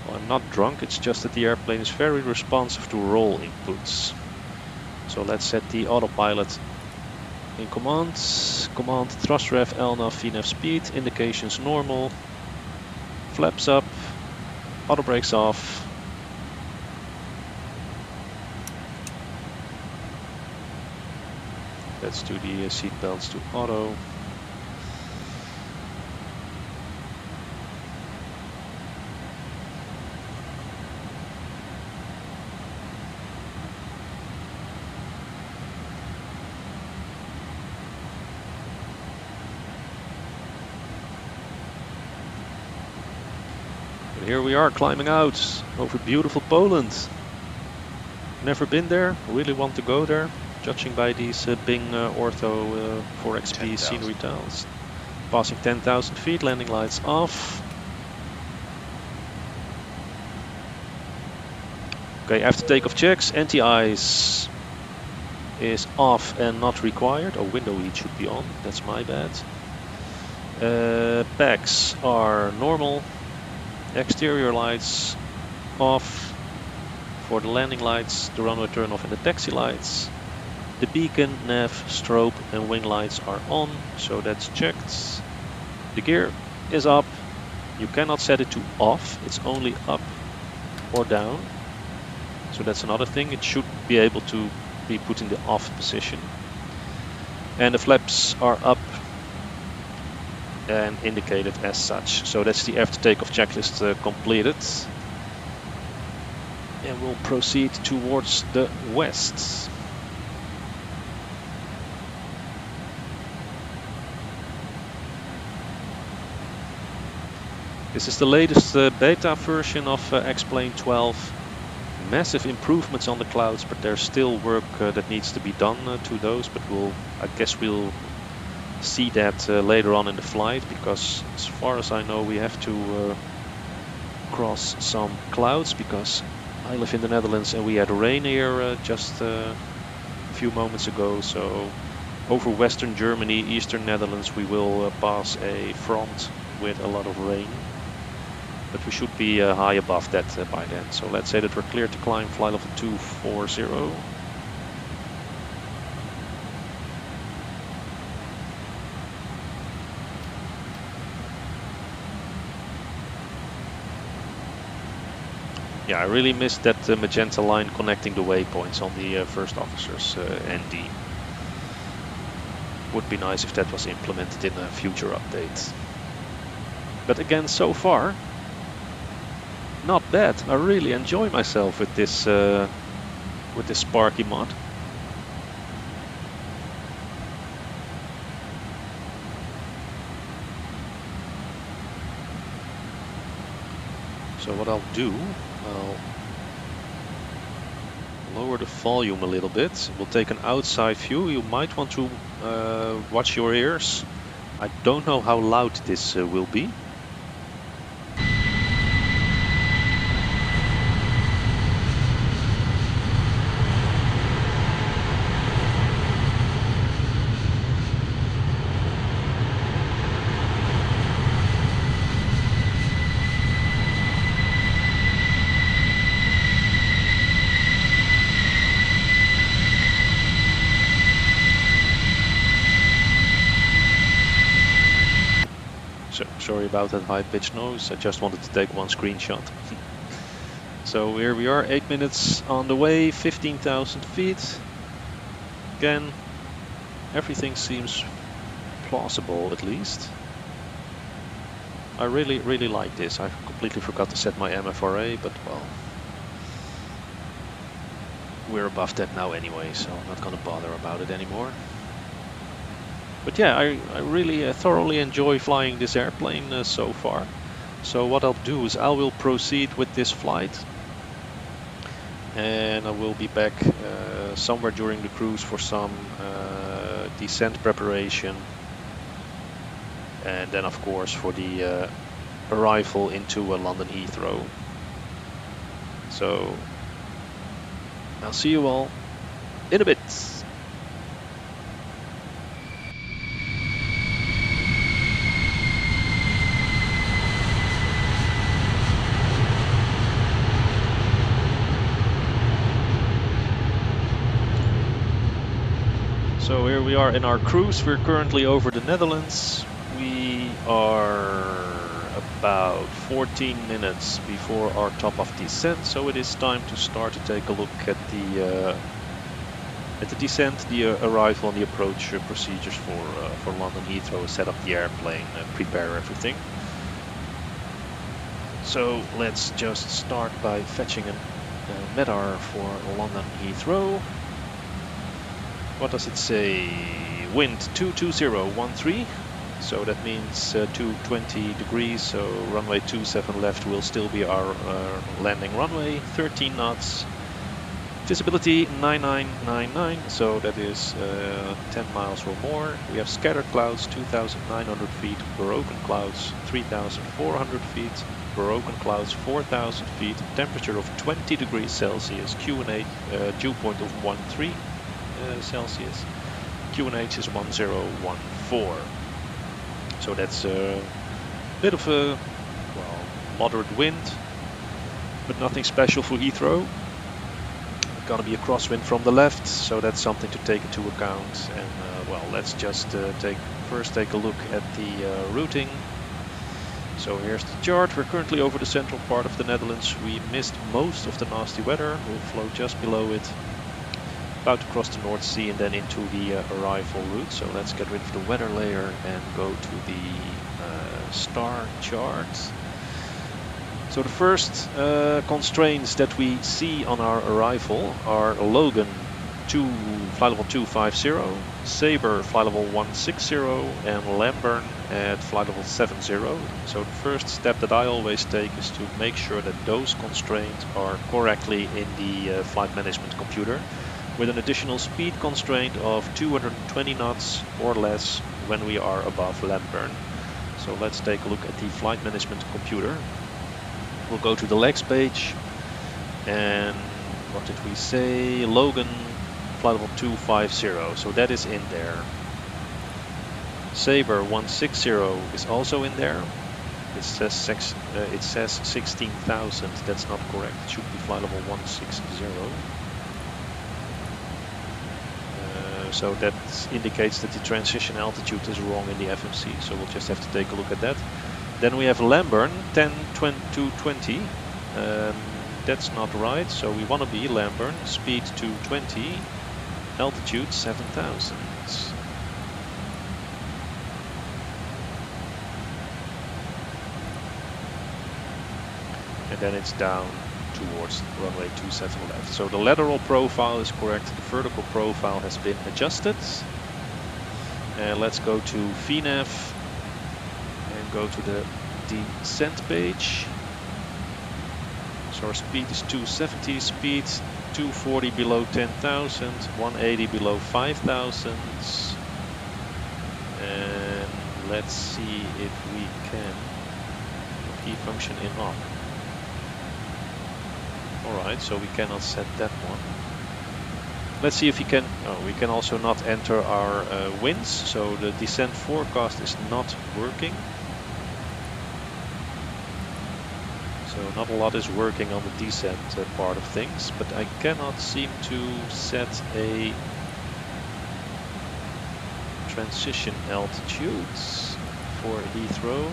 Well, I'm not drunk, it's just that the airplane is very responsive to roll inputs. So let's set the autopilot in command. Command thrust rev, LNAV, VNAV speed, indications normal. Flaps up, auto brakes off. Let's do the seat belts to auto. And here we are climbing out over beautiful Poland. Never been there, really want to go there, judging by these Bing Ortho 4XP scenery tiles. Passing 10,000 feet, landing lights off. Okay, after takeoff checks, anti-ice is off and not required. Oh, window heat should be on, that's my bad. Packs are normal. Exterior lights off. For the landing lights, the runway turn off and the taxi lights. The beacon, nav, strobe and wing lights are on, so that's checked. The gear is up. You cannot set it to off, it's only up or down. So that's another thing, it should be able to be put in the off position. And the flaps are up and indicated as such. So that's the after takeoff checklist completed. And we'll proceed towards the west. This is the latest beta version of X-Plane 12. Massive improvements on the clouds, but there's still work that needs to be done to those. But I guess we'll see that later on in the flight, because as far as I know, we have to cross some clouds, because I live in the Netherlands and we had rain here just a few moments ago. So over Western Germany, Eastern Netherlands, we will pass a front with a lot of rain. But we should be high above that by then. So let's say that we're clear to climb flight level 240. Yeah, I really missed that magenta line connecting the waypoints on the first officer's ND. Would be nice if that was implemented in a future update. But again, so far, not bad. I really enjoy myself with this Sparky mod. So what I'll do, I'll lower the volume a little bit. We'll take an outside view. You might want to watch your ears. I don't know how loud this will be. about that high-pitched noise. I just wanted to take one screenshot. So here we are, 8 minutes on the way, 15,000 feet. Again, everything seems plausible at least. I really like this. I completely forgot to set my MFRA, but well, we're above that now anyway, so I'm not gonna bother about it anymore. But yeah, I really thoroughly enjoy flying this airplane so far. So what I'll do is I will proceed with this flight, and I will be back somewhere during the cruise for some descent preparation, and then of course for the arrival into London Heathrow. So I'll see you all in a bit. So here we are in our cruise. We're currently over the Netherlands. We are about 14 minutes before our top of descent, so it is time to start to take a look at the descent, the arrival and the approach procedures for London Heathrow, set up the airplane, prepare everything. So let's just start by fetching a MEDAR for London Heathrow. What does it say? Wind 22013, so that means 220 degrees, so runway 27 left will still be our landing runway, 13 knots. Visibility 9999, so that is 10 miles or more. We have scattered clouds 2,900 feet, broken clouds 3,400 feet, broken clouds 4,000 feet, temperature of 20 degrees Celsius, QNH dew point of 13 Celsius, QNH is 1014. So that's a bit of a, well, moderate wind, but nothing special for Heathrow. Gonna be a crosswind from the left, so that's something to take into account. And well, let's just first take a look at the routing. So here's the chart. We're currently over the central part of the Netherlands. We missed most of the nasty weather. We'll float just below it, about to cross the North Sea and then into the arrival route. So let's get rid of the weather layer and go to the star chart. So the first constraints that we see on our arrival are Logan flight level 250, Sabre flight level 160, and Lamburn at flight level 70. So the first step that I always take is to make sure that those constraints are correctly in the flight management computer, with an additional speed constraint of 220 knots or less when we are above Lamburn. So let's take a look at the flight management computer. We'll go to the legs page, and what did we say? Logan flight level 250, so that is in there. Sabre 160 is also in there. It says 16,000. That's not correct. It should be flight level 160. So that indicates that the transition altitude is wrong in the FMC. So we'll just have to take a look at that. Then we have Lamburn 10-220. That's not right. So we want to be Lamburn, speed 220, altitude 7,000. And then it's down towards runway 27 left. So the lateral profile is correct. The vertical profile has been adjusted. And let's go to VNAV. Go to the descent page. So our speed is 270, speed 240 below 10,000, 180 below 5,000. And let's see if we can key function in on. Alright, so we cannot set that one. Let's see if we can, we can also not enter our winds, so the descent forecast is not working. So not a lot is working on the descent part of things, but I cannot seem to set a transition altitude for Heathrow.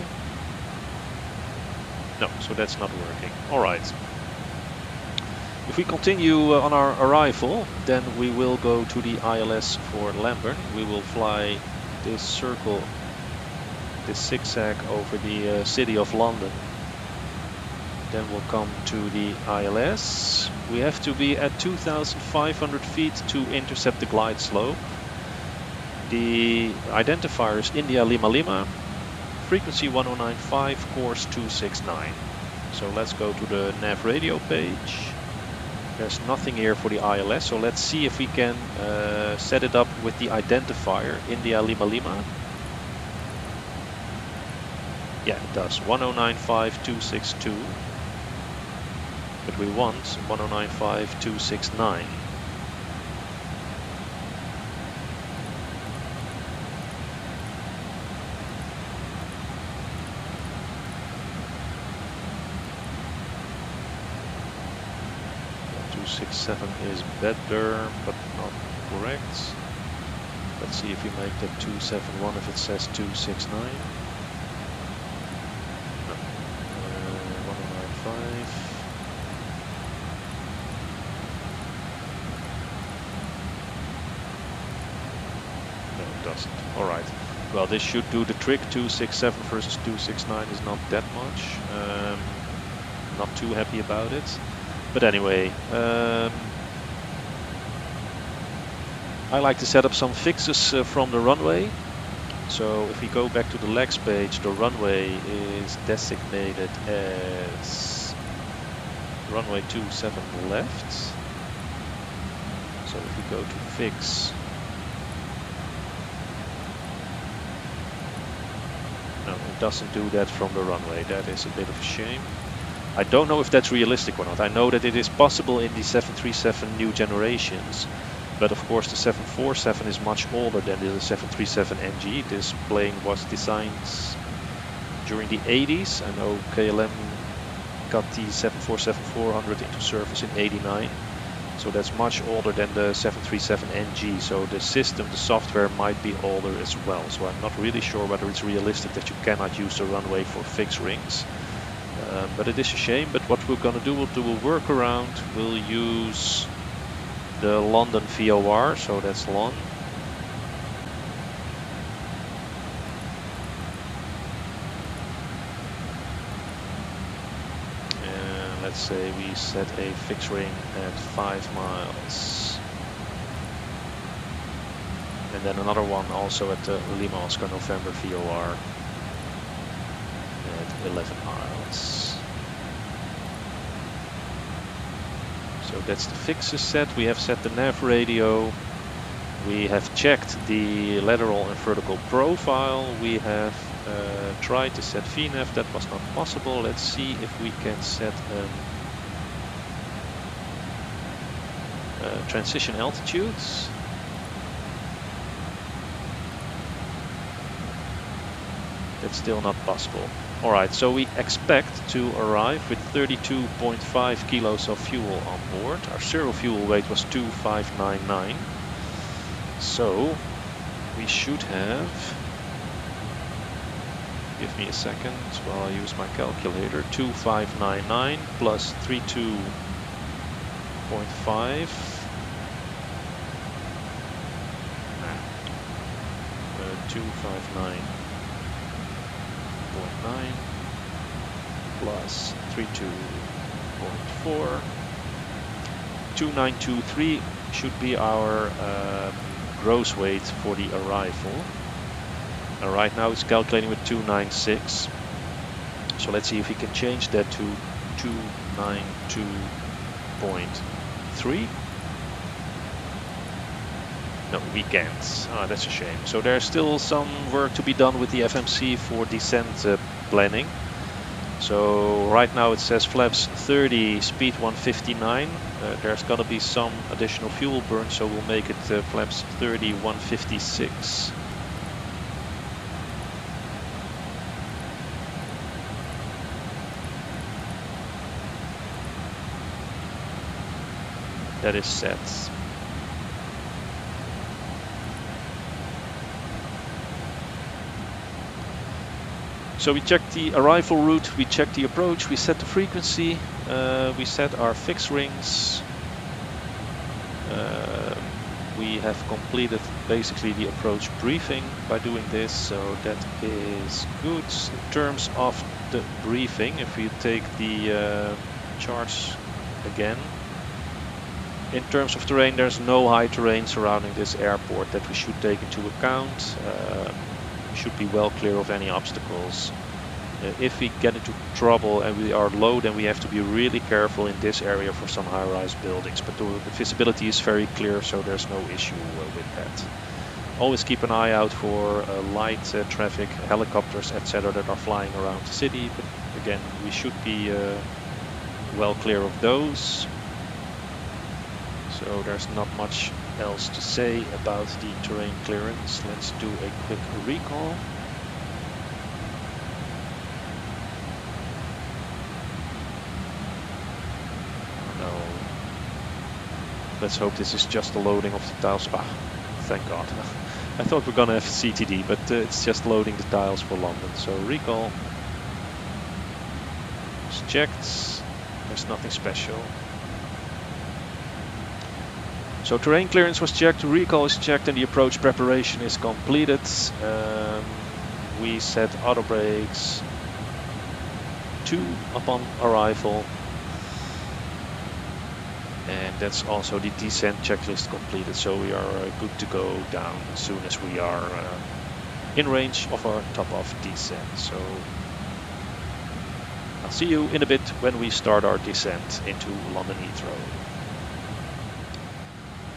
No, so that's not working. All right. If we continue on our arrival, then we will go to the ILS for Lambert. We will fly this circle, this zigzag over the city of London. Then we'll come to the ILS. We have to be at 2,500 feet to intercept the glide slope. The identifier is India Lima Lima, frequency 1095, course 269. So let's go to the nav radio page. There's nothing here for the ILS, so let's see if we can set it up with the identifier India Lima Lima. Yeah, it does. 1095.262. But we want 1095.269. Is better, but not correct. Let's see if we make that 271 if it says 269. No. 1095. No, it doesn't. Alright. Well, this should do the trick. 267 versus 269 is not that much. Not too happy about it. But anyway, I like to set up some fixes from the runway. So if we go back to the legs page, the runway is designated as runway 27 left. So if we go to fix, no, it doesn't do that from the runway. That is a bit of a shame. I don't know if that's realistic or not. I know that it is possible in the 737 new generations, but of course the 747 is much older than the 737 NG. This plane was designed during the 80s. I know KLM got the 747-400 into service in 89, so that's much older than the 737 NG. So the system, the software might be older as well. So I'm not really sure whether it's realistic that you cannot use the runway for fixed rings. But it is a shame, but what we're going to do, we'll do a workaround. We'll use the London VOR, so that's LON. And let's say we set a fixed ring at 5 miles. And then another one also at the Lima Oscar November VOR at 11 miles. So that's the fixes set. We have set the nav radio. We have checked the lateral and vertical profile. We have tried to set VNAV. That was not possible. Let's see if we can set transition altitudes. That's still not possible. Alright, so we expect to arrive with 32.5 kilos of fuel on board. Our zero fuel weight was 2599. So we should have, give me a second while I use my calculator, 2599 plus 32.5. 259.9 plus 32.4, 2923 should be our gross weight for the arrival. Right now it's calculating with 296. So let's see if we can change that to 292.3. No, we can't. Ah, that's a shame. So there's still some work to be done with the FMC for descent planning. So right now it says flaps 30, speed 159. There's gonna be some additional fuel burn, so we'll make it flaps 30, 156. That is set. So we checked the arrival route, we checked the approach, we set the frequency, we set our fixed rings. We have completed basically the approach briefing by doing this, so that is good. In terms of the briefing, if you take the charts again, in terms of terrain, there's no high terrain surrounding this airport that we should take into account. We should be well clear of any obstacles. If we get into trouble and we are low, then we have to be really careful in this area for some high-rise buildings. But the visibility is very clear, so there's no issue with that. Always keep an eye out for light traffic, helicopters, etc. that are flying around the city. But again, we should be well clear of those. So there's not much else to say about the terrain clearance. Let's do a quick recall. Let's hope this is just the loading of the tiles. Ah, thank God. I thought we're gonna have CTD, but it's just loading the tiles for London. So recall. It's checked. There's nothing special. So terrain clearance was checked, recall is checked, and the approach preparation is completed. We set auto brakes 2 upon arrival. And that's also the descent checklist completed, so we are good to go down as soon as we are in range of our top-off descent. So I'll see you in a bit when we start our descent into London Heathrow.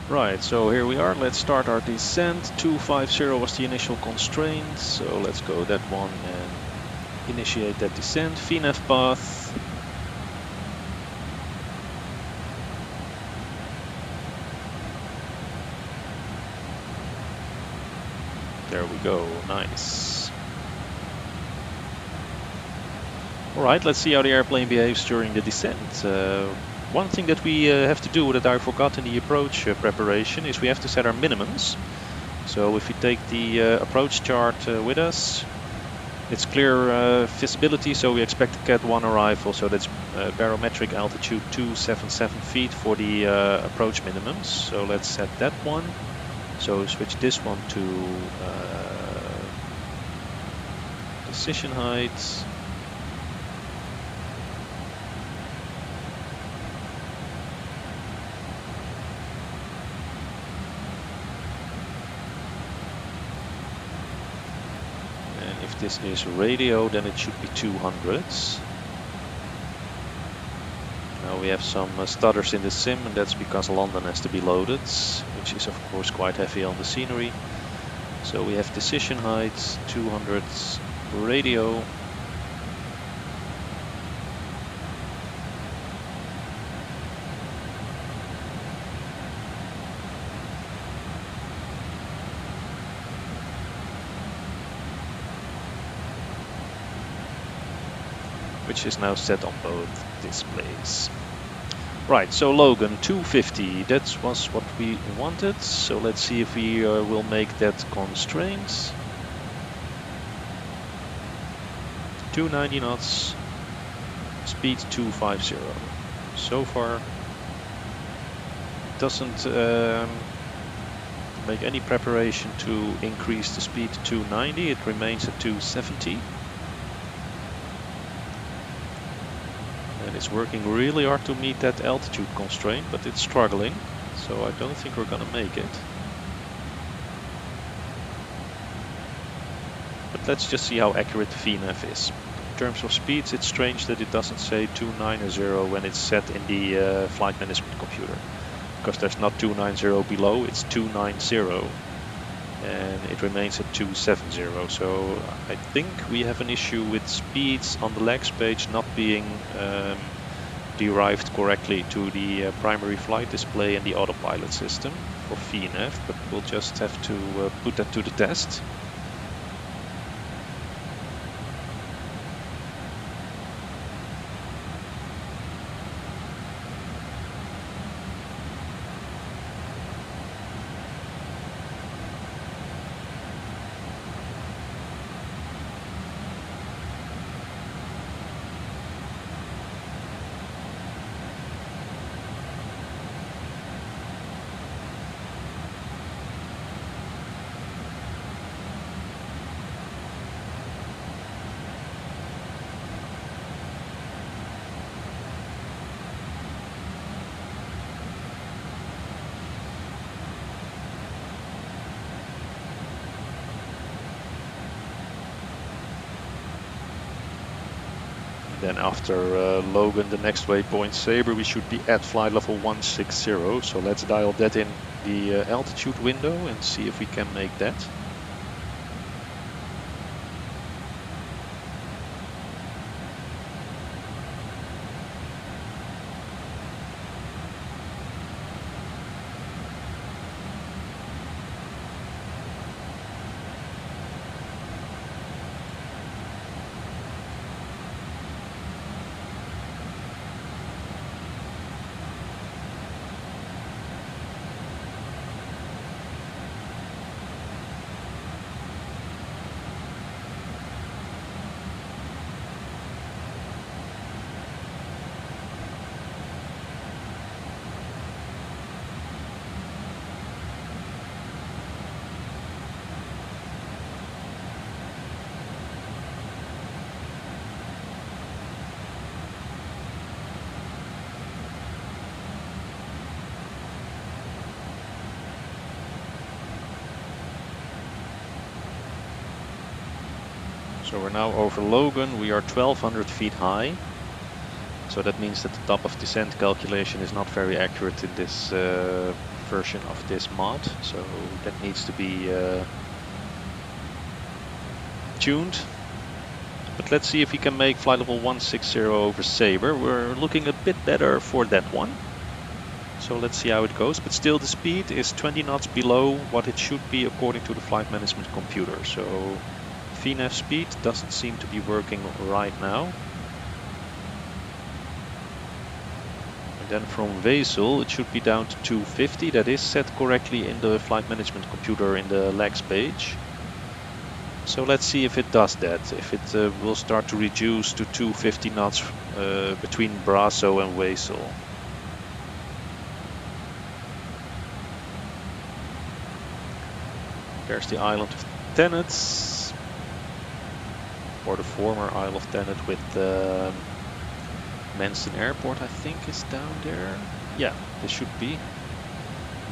Right, so here we are. Let's start our descent. 250 was the initial constraint, so let's go that one and initiate that descent. VNAV path. There we go, nice. Alright, let's see how the airplane behaves during the descent. One thing that we have to do that I forgot in the approach preparation is we have to set our minimums. So if we take the approach chart with us, it's clear visibility, so we expect a Cat 1 arrival, so that's barometric altitude 277 feet for the approach minimums. So let's set that one. So switch this one to decision height. And if this is radio, then it should be 200s. Now we have some stutters in the sim, and that's because London has to be loaded, which is of course quite heavy on the scenery. So we have decision height, 200 radio. Which is now set on both displays. Right, so Logan 250, that was what we wanted. So let's see if we will make that constraint. 290 knots, speed 250. So far, it doesn't make any preparation to increase the speed to 290. It remains at 270. And it's working really hard to meet that altitude constraint, but it's struggling, so I don't think we're gonna make it. But let's just see how accurate the VNAV is. In terms of speeds, it's strange that it doesn't say 290 when it's set in the flight management computer, because there's not 290 below, it's 290. And it remains at 270, so I think we have an issue with speeds on the legs page not being derived correctly to the primary flight display and the autopilot system for VNAV, but we'll just have to put that to the test. Then after Logan, the next waypoint Sabre, we should be at flight level 160. So let's dial that in the altitude window and see if we can make that. So we're now over Logan, we are 1200 feet high. So that means that the top of descent calculation is not very accurate in this version of this mod. So that needs to be tuned. But let's see if we can make flight level 160 over Sabre. We're looking a bit better for that one. So let's see how it goes. But still the speed is 20 knots below what it should be according to the flight management computer. So VNAV speed doesn't seem to be working right now. And then from Wesel it should be down to 250. That is set correctly in the flight management computer in the lags page. So let's see if it does that, if it will start to reduce to 250 knots between Warsaw and Wesel. There's the island of Thanet, or the former Isle of Thanet with Manston Airport, I think, is down there. Yeah, this should be.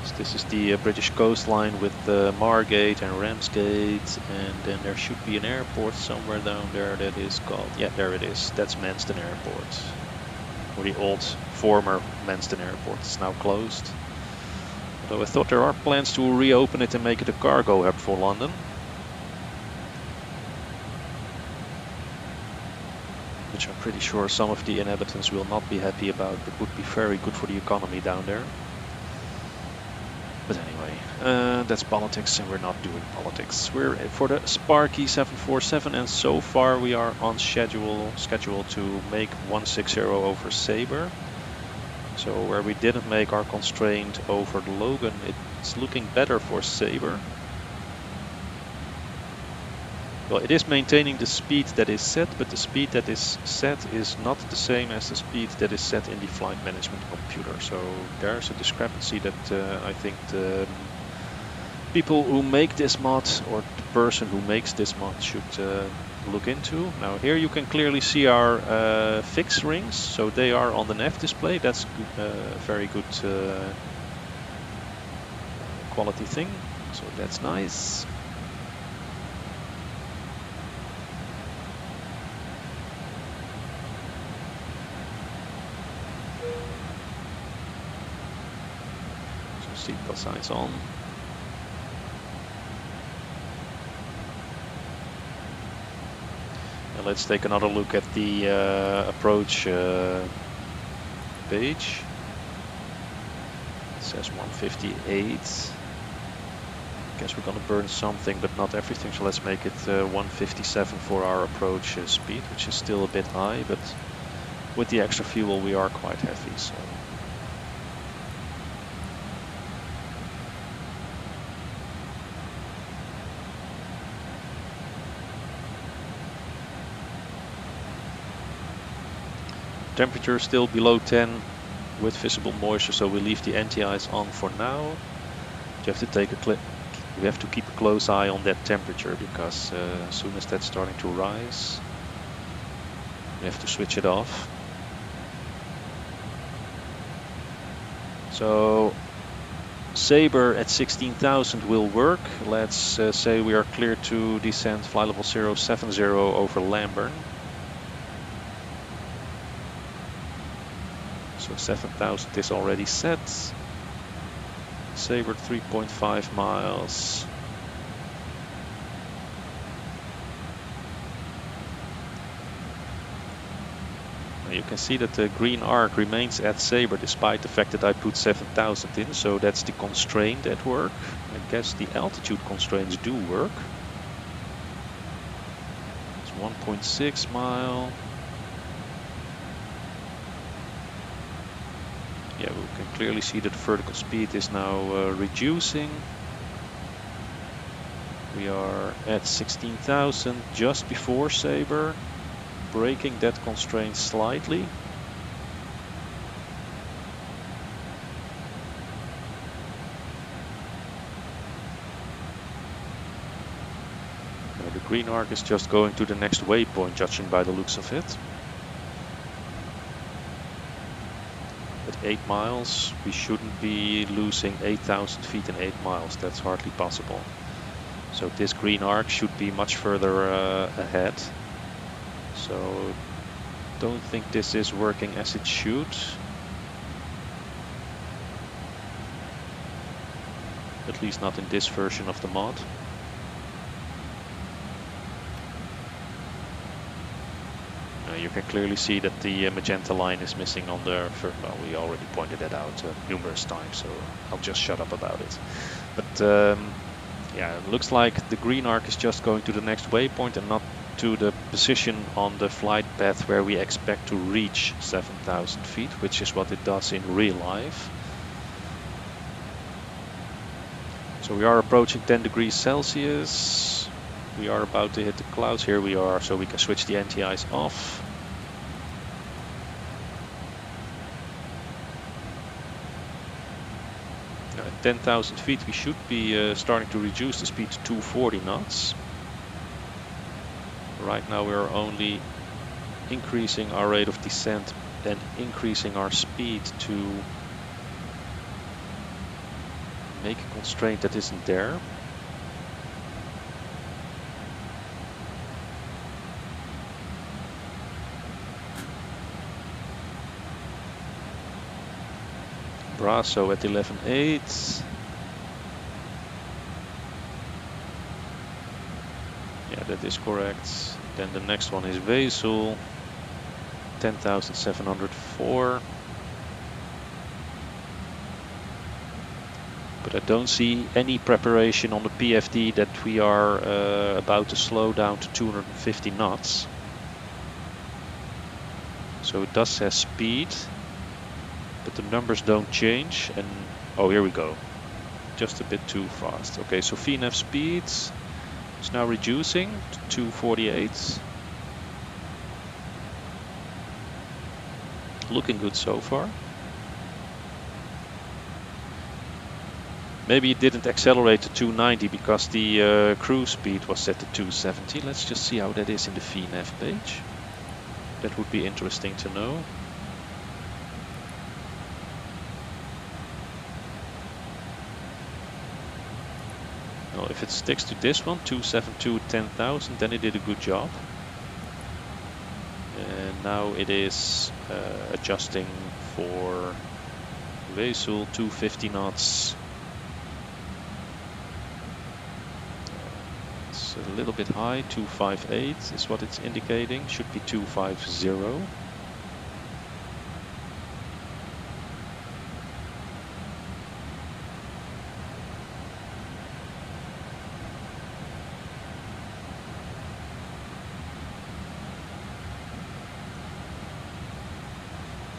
So this is the British coastline with Margate and Ramsgate, and then there should be an airport somewhere down there that is called, yeah, there it is, that's Manston Airport. Or the old former Manston Airport, it's now closed. Although I thought there are plans to reopen it and make it a cargo hub for London. Which I'm pretty sure some of the inhabitants will not be happy about, but would be very good for the economy down there. But anyway, that's politics and we're not doing politics. We're for the Sparky 747 and so far we are on schedule to make 160 over Sabre. So where we didn't make our constraint over the Logan, it's looking better for Sabre. Well, it is maintaining the speed that is set, but the speed that is set is not the same as the speed that is set in the flight management computer. So there's a discrepancy that I think the people who make this mod, or the person who makes this mod, should look into. Now here you can clearly see our fixed rings, so they are on the nav display. That's very good quality thing, so that's nice. Seatbelt signs on. And let's take another look at the approach page. It says 158. Guess we're gonna burn something, but not everything. So let's make it 157 for our approach speed, which is still a bit high, but with the extra fuel we are quite heavy. So. Temperature still below 10 with visible moisture, so we leave the anti-ice on for now. You have to take we have to keep a close eye on that temperature, because as soon as that's starting to rise, we have to switch it off. So Sabre at 16,000 will work. Let's say we are clear to descend flight level 070 over Lamburn. So 7,000 is already set. Sabre 3.5 miles. You can see that the green arc remains at Sabre despite the fact that I put 7,000 in, so that's the constraint at work. I guess the altitude constraints do work. It's 1.6 mile. Yeah, we can clearly see that vertical speed is now reducing. We are at 16,000 just before Sabre, breaking that constraint slightly. The green arc is just going to the next waypoint, judging by the looks of it. At 8 miles, we shouldn't be losing 8,000 feet in 8 miles. That's hardly possible. So this green arc should be much further ahead. So don't think this is working as it should. At least not in this version of the mod. You can clearly see that the magenta line is missing on the, well, we already pointed that out numerous times, so I'll just shut up about it. But yeah, it looks like the green arc is just going to the next waypoint and not to the position on the flight path where we expect to reach 7,000 feet, which is what it does in real life. So we are approaching 10 degrees Celsius. We are about to hit the clouds. Here we are, so we can switch the anti-ice off. 10,000 feet, we should be starting to reduce the speed to 240 knots. Right now we are only increasing our rate of descent and increasing our speed to make a constraint that isn't there. Warsaw at 11.8. Yeah, that is correct. Then the next one is Warsaw, 10,704. But I don't see any preparation on the PFD that we are about to slow down to 250 knots. So it does say speed, but the numbers don't change. And oh, here we go. Just a bit too fast. Okay, so VNAV speed is now reducing to 248. Looking good so far. Maybe it didn't accelerate to 290 because the cruise speed was set to 270. Let's just see how that is in the VNAV page. That would be interesting to know. Well, if it sticks to this one, 272 10,000, then it did a good job. And now it is adjusting for Warsaw 250 knots. It's a little bit high, 258 is what it's indicating. Should be 250.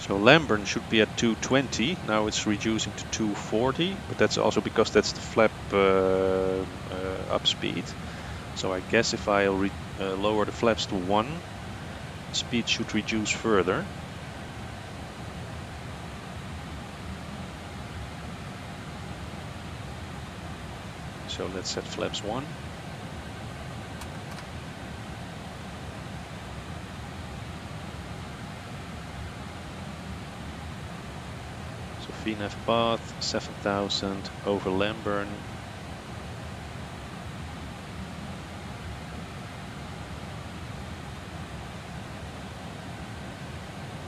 So Lamburn should be at 220, now it's reducing to 240, but that's also because that's the flap up speed. So I guess if I lower the flaps to 1, speed should reduce further. So let's set flaps 1. VNAV path 7,000 over Lamburn.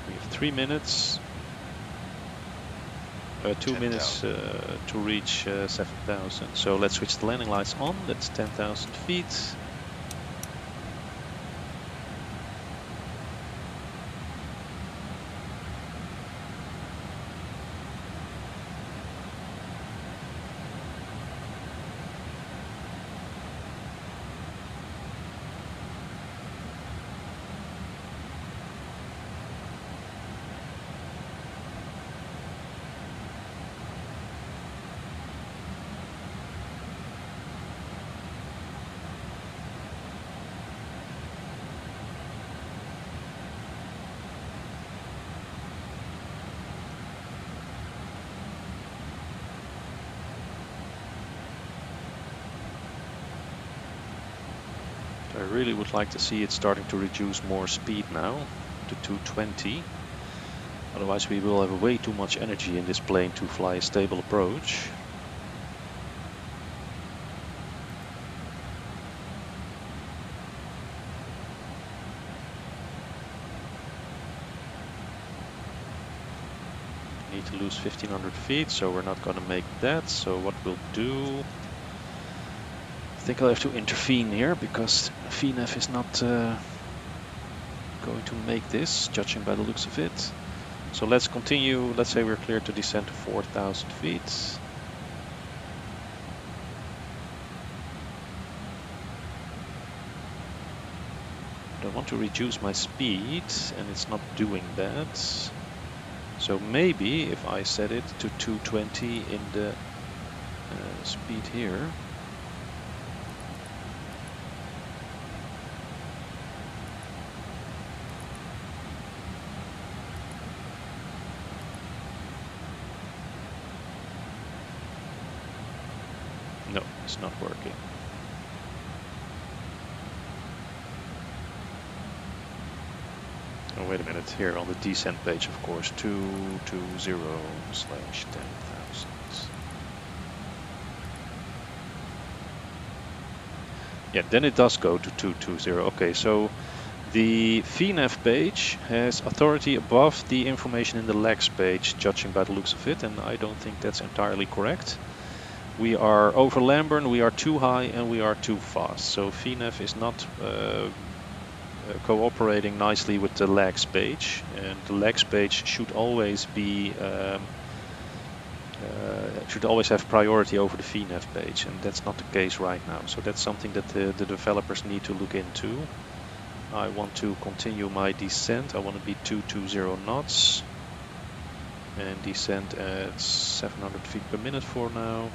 We have 3 minutes. 2 minutes to reach 7,000. So let's switch the landing lights on. That's 10,000 feet. I really would like to see it starting to reduce more speed now to 220. Otherwise we will have way too much energy in this plane to fly a stable approach. Need to lose 1500 feet, so we're not going to make that. So what we'll do, I think I'll have to intervene here because VNAV is not going to make this, judging by the looks of it. So let's continue. Let's say we're clear to descend to 4,000 feet. I want to reduce my speed and it's not doing that. So maybe if I set it to 220 in the speed here. No, it's not working. Oh, wait a minute, here on the descent page, of course, 220/10,000. Yeah, then it does go to 220. Okay, so the VNAV page has authority above the information in the legs page, judging by the looks of it, and I don't think that's entirely correct. We are over Lambern, we are too high, and we are too fast. So VNAV is not cooperating nicely with the legs page, and the legs page should always be should always have priority over the VNAV page, and that's not the case right now. So that's something that the developers need to look into. I want to continue my descent. I want to be 220 knots and descend at 700 feet per minute for now.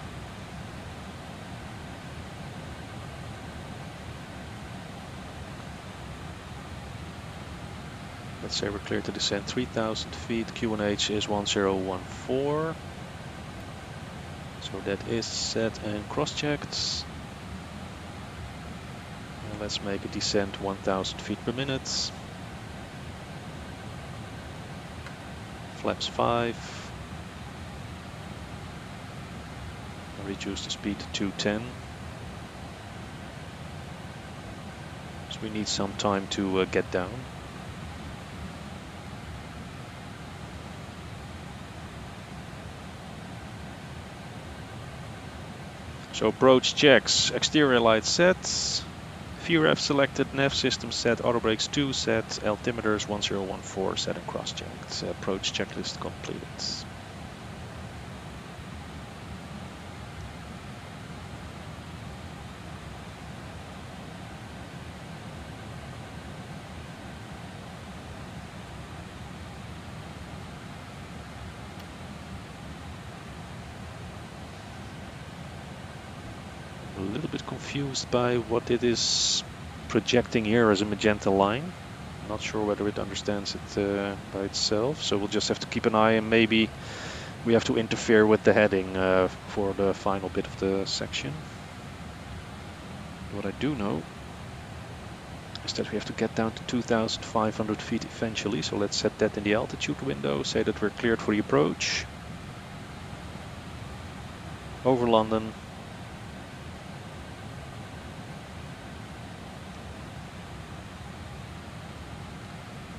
Let's say we're clear to descend 3,000 feet. QNH is 1014. So that is set and cross-checked. And let's make a descent 1,000 feet per minute. Flaps 5. And reduce the speed to 210. So we need some time to get down. So approach checks, exterior lights set, VREF selected, nav system set, auto brakes 2 set, altimeters 1014 set and cross-checked. Approach checklist completed. A little bit confused by what it is projecting here as a magenta line. Not sure whether it understands it by itself, so we'll just have to keep an eye, and maybe we have to interfere with the heading for the final bit of the section. What I do know is that we have to get down to 2,500 feet eventually, so let's set that in the altitude window, say that we're cleared for the approach. Over London.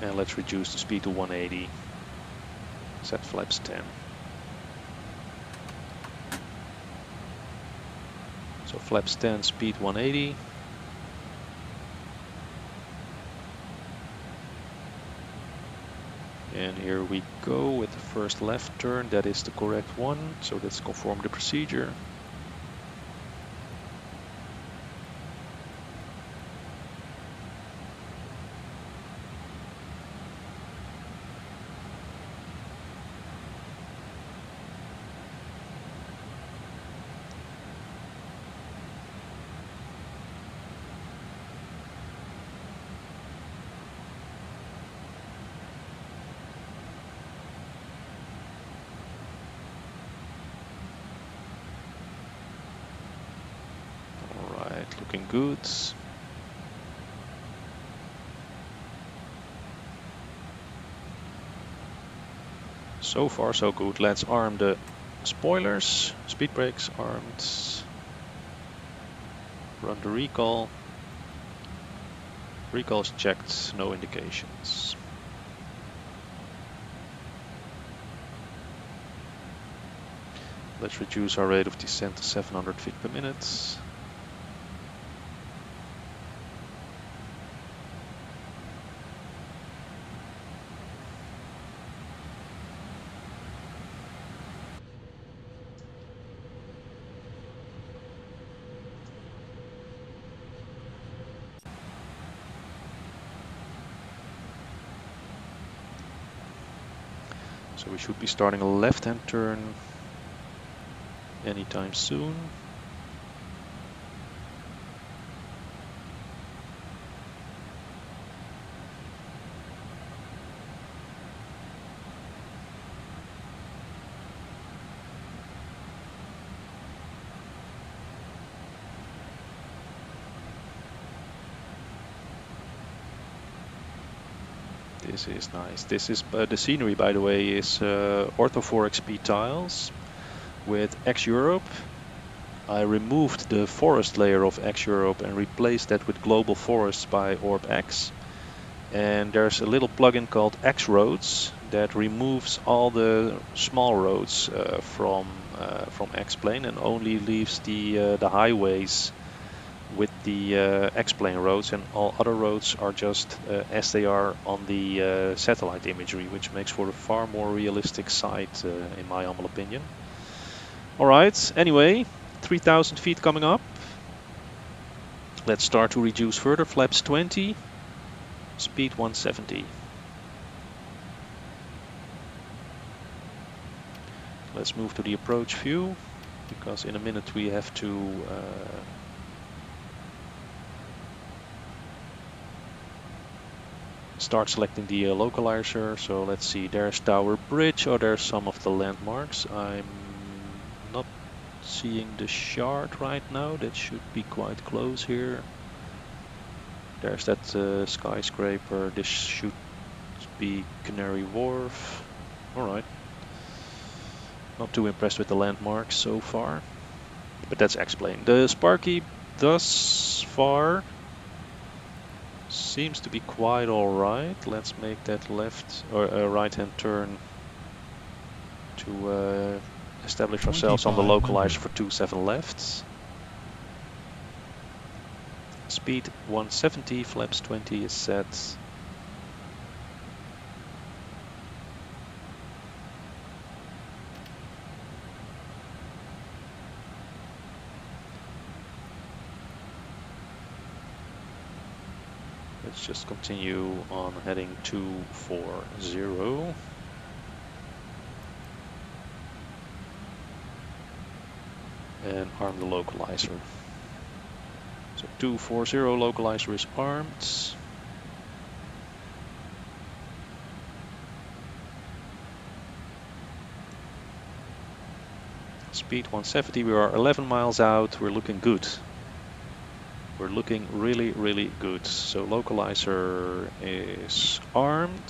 And let's reduce the speed to 180. Set flaps 10. So flaps 10, speed 180. And here we go with the first left turn. That is the correct one, so let's conform the procedure. Looking good. So far so good. Let's arm the spoilers. Speed brakes armed. Run the recall. Recall is checked, no indications. Let's reduce our rate of descent to 700 feet per minute. So we should be starting a left-hand turn anytime soon. This is nice. This is the scenery, by the way, is Ortho 4XP tiles with X-Europe. I removed the forest layer of X-Europe and replaced that with Global Forests by OrbX. And there's a little plugin called X-Roads that removes all the small roads from X-Plane and only leaves the highways with the X-plane roads, and all other roads are just as they are on the satellite imagery, which makes for a far more realistic sight in my humble opinion. Alright, anyway, 3000 feet coming up. Let's start to reduce further. Flaps 20, speed 170. Let's move to the approach view, because in a minute we have to start selecting the localizer. So let's see, there's Tower Bridge. Oh, there's some of the landmarks. I'm not seeing the shard right now. That should be quite close here. There's that skyscraper. This should be Canary Wharf. Alright. Not too impressed with the landmarks so far, but that's explained. The Sparky thus far seems to be quite alright. Let's make that left or right hand turn to establish ourselves on the localizer for 27 left. Speed 170, flaps 20 is set. Let's just continue on heading 240. And arm the localizer. So 240 localizer is armed. Speed 170, we are 11 miles out, we're looking good. We're looking really, really good. So localizer is armed.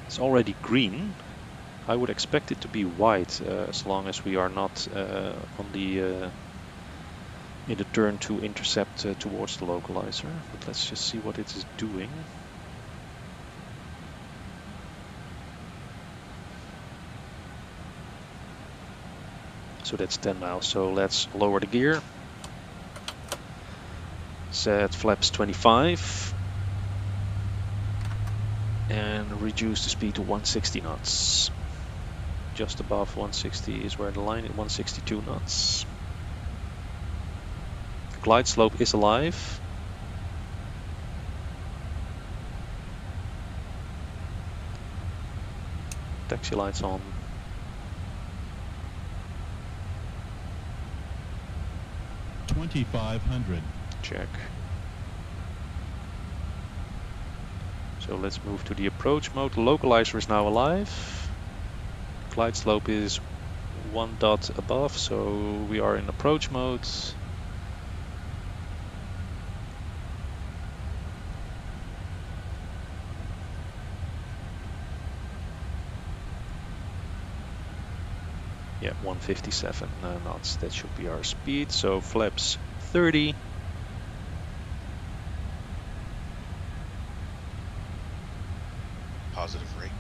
It's already green. I would expect it to be white as long as we are not on the in the turn to intercept towards the localizer. But let's just see what it is doing. So that's 10 miles. So let's lower the gear. Set flaps 25. And reduce the speed to 160 knots. Just above 160 is where the line is, 162 knots. The glide slope is alive. Taxi lights on. $2,500. Check. So let's move to the approach mode. The localizer is now alive. Glide slope is 1 dot above, so we are in approach mode. Yeah, 157 knots, that should be our speed. So flaps 30. Positive rate.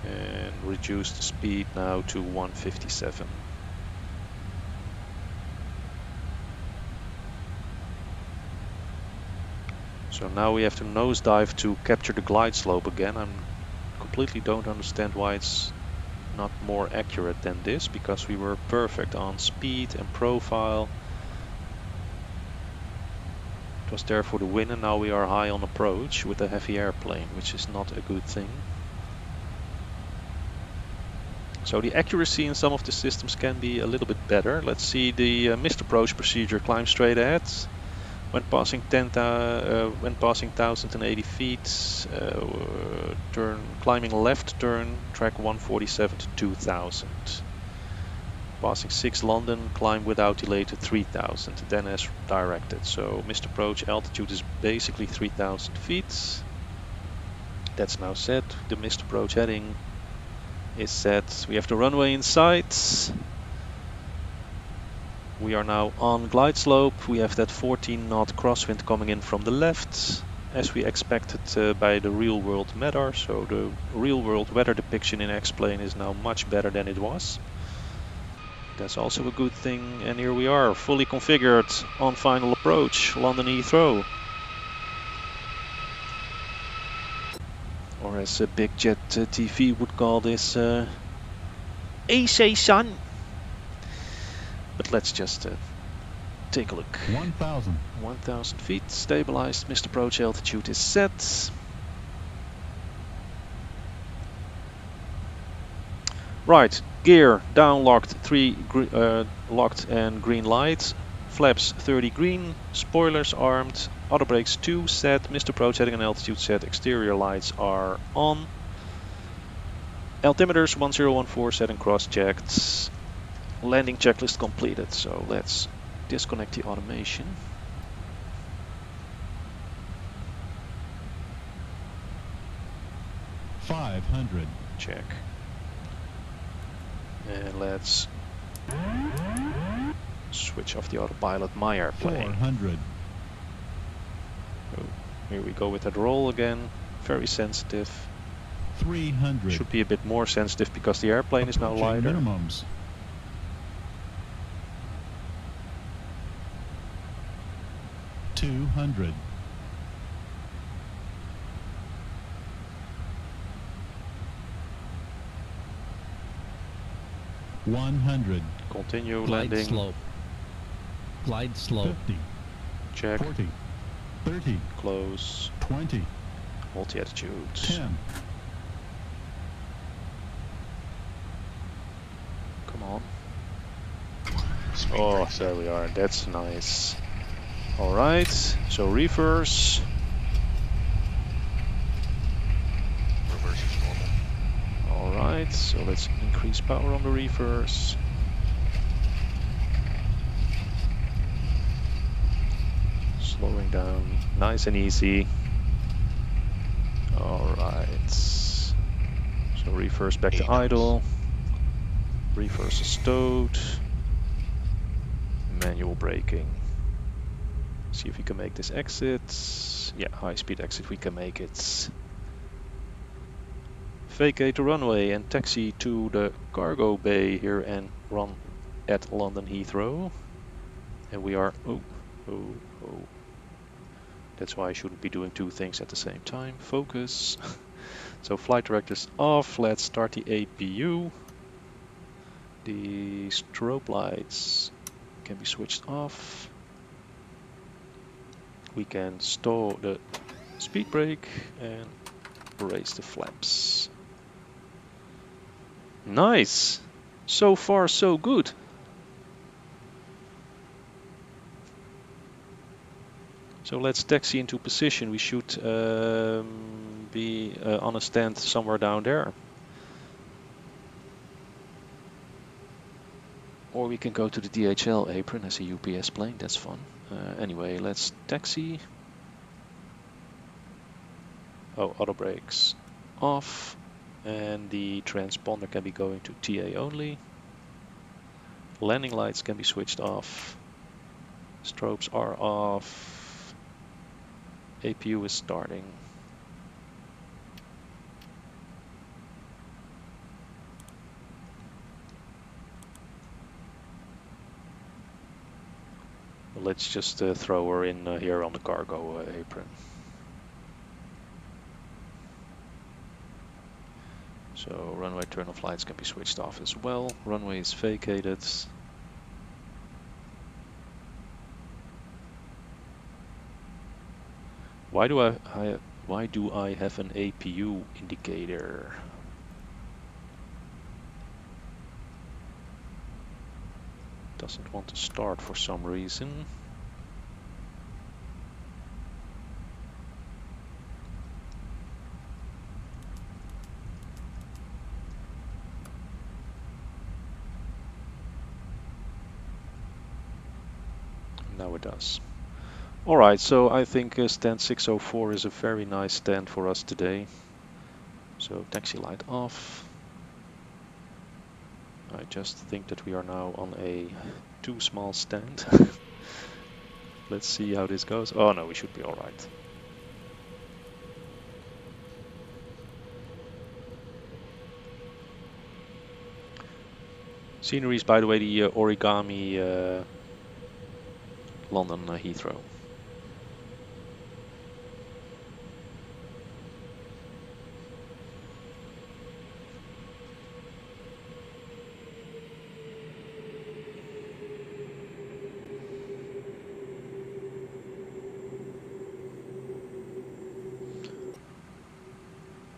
And reduce the speed now to 157. So now we have to nosedive to capture the glide slope again. I completely don't understand why it's not more accurate than this, because we were perfect on speed and profile. It was there for the win, and now we are high on approach with a heavy airplane, which is not a good thing. So the accuracy in some of the systems can be a little bit better. Let's see the missed approach procedure. Climb straight ahead. When passing 1,080 feet, climbing left turn, track 147 to 2,000. Passing 6 London, climb without delay to 3,000, then as directed. So missed approach altitude is basically 3,000 feet. That's now set. The missed approach heading is set. We have the runway in sight. We are now on glide slope. We have that 14 knot crosswind coming in from the left, as we expected by the real world MEDAR. So the real world weather depiction in X-Plane is now much better than it was. That's also a good thing. And here we are, fully configured on final approach, London Heathrow. Or as Big Jet TV would call this, AC son. But let's just take a look. 1,000. 1,000 feet, stabilized, missed approach altitude is set. Right, gear down locked, 3 locked and green light. Flaps 30 green, spoilers armed, auto brakes 2 set, missed approach heading and altitude set, exterior lights are on. Altimeters 1014 set and cross checked. Landing checklist completed, so let's disconnect the automation. $500. Check. And let's switch off the autopilot, my airplane. $400. Oh, here we go with that roll again. Very sensitive. $300. Should be a bit more sensitive because the airplane is now Approaching lighter. minimums. $200. $100. Continue Glide landing. slope. Glide slope. 50. Check. 40. 30. Close. 20. Multi-attitude. 10. Come on. Oh, there we are. That's nice. Alright, so reverse. Reverse is normal. Alright, so let's increase power on the reverse. Slowing down, nice and easy. Alright. So reverse back to idle. Reverse is stowed. Manual braking. See if we can make this exit. Yeah, high speed exit, we can make it. vacate the runway and taxi to the cargo bay here and run at London Heathrow. And we are, oh, that's why I shouldn't be doing two things at the same time. Focus. So flight directors off, let's start the APU. The strobe lights can be switched off. We can stow the speed brake and raise the flaps. Nice! So far so good. So let's taxi into position. We should be on a stand somewhere down there. Or we can go to the DHL apron as a UPS plane, that's fun. Anyway, let's taxi. Oh, auto brakes off. And the transponder can be going to TA only. Landing lights can be switched off. Strobes are off. APU is starting. Let's just throw her in here on the cargo apron. So runway turn-off lights can be switched off as well. Runway is vacated. Why do I have an APU indicator? Doesn't want to start for some reason. Now it does. Alright, so I think stand 604 is a very nice stand for us today. So taxi light off. I just think that we are now on a too small stand. Let's see how this goes. Oh no, we should be alright. Sceneries, by the way, the origami London Heathrow.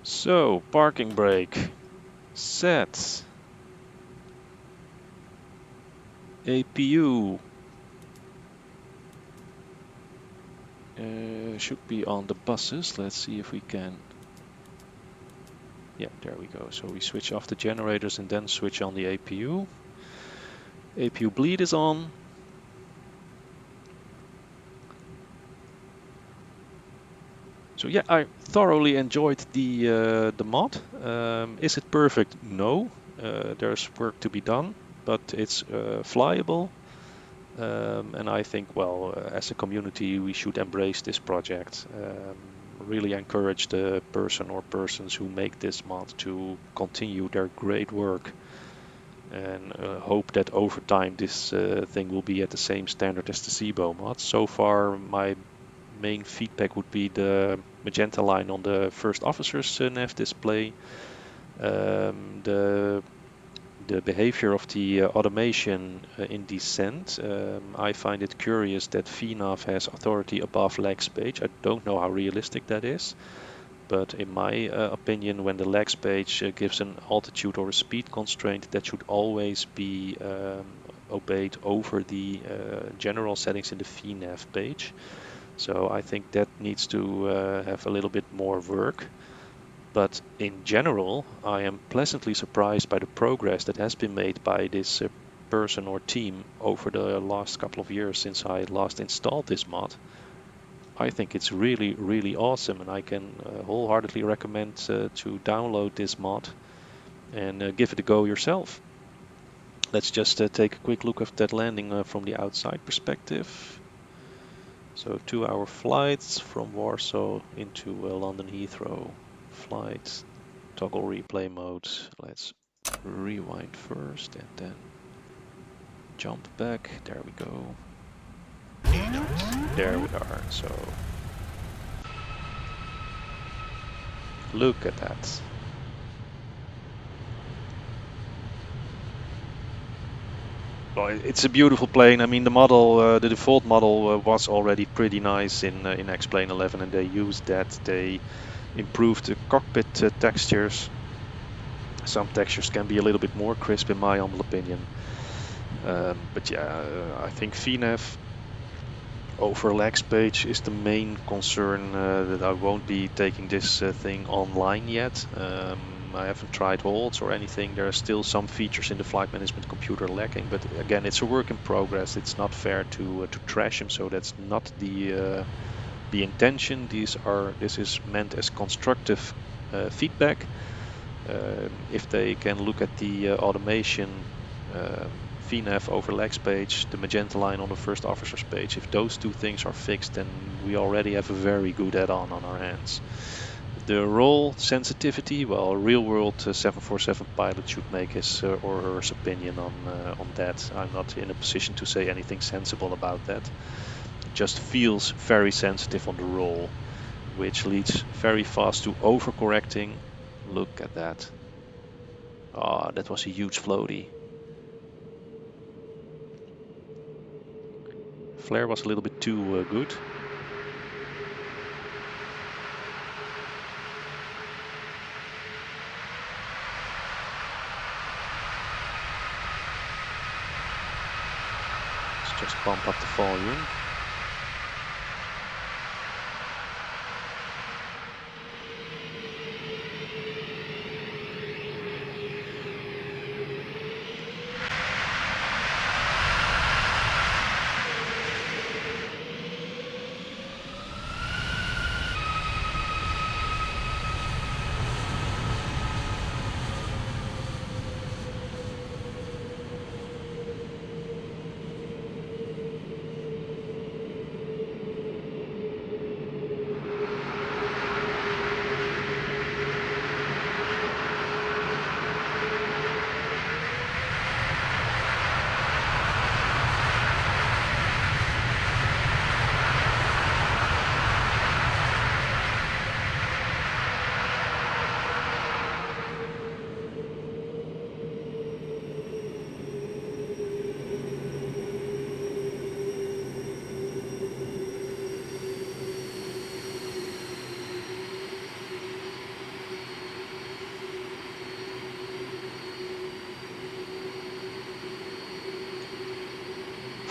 So, parking brake set. APU should be on the buses. Let's see if we can. Yeah, there we go. So we switch off the generators and then switch on the APU. APU bleed is on. So yeah, I thoroughly enjoyed the mod. Is it perfect? No. There's work to be done, but it's flyable. And I think, well, as a community, we should embrace this project. Really encourage the person or persons who make this mod to continue their great work, and hope that over time this thing will be at the same standard as the SIBO mod. So far, my main feedback would be the magenta line on the first officer's nav display. The behavior of the automation in descent. I find it curious that VNAV has authority above legs page. I don't know how realistic that is, but in my opinion, when the legs page gives an altitude or a speed constraint, that should always be obeyed over the general settings in the VNAV page. So I think that needs to have a little bit more work. But in general, I am pleasantly surprised by the progress that has been made by this person or team over the last couple of years since I last installed this mod. I think it's really, really awesome, and I can wholeheartedly recommend to download this mod and give it a go yourself. Let's just take a quick look at that landing from the outside perspective. So 2-hour flights from Warsaw into London Heathrow. Flight Toggle replay mode. Let's rewind first and then jump back. There we go. There we are. So look at that. Well, it's a beautiful plane. I mean, the model, the default model was already pretty nice in X-Plane 11, and they used that. They improved the cockpit textures. Some textures can be a little bit more crisp, in my humble opinion. But yeah, I think VNAV over lag page is the main concern that I won't be taking this thing online yet. I haven't tried holds or anything. There are still some features in the flight management computer lacking, but again, it's a work in progress. It's not fair to trash them, so that's not the intention. This is meant as constructive feedback. If they can look at the automation VNAV over legs page, the magenta line on the first officer's page, if those two things are fixed, then we already have a very good add-on on our hands. The roll sensitivity, well, a real-world 747 pilot should make his or her opinion on that. I'm not in a position to say anything sensible about that. It just feels very sensitive on the roll, which leads very fast to overcorrecting. Look at that. Ah, that was a huge floaty. Flare was a little bit too good. Let's just bump up the volume.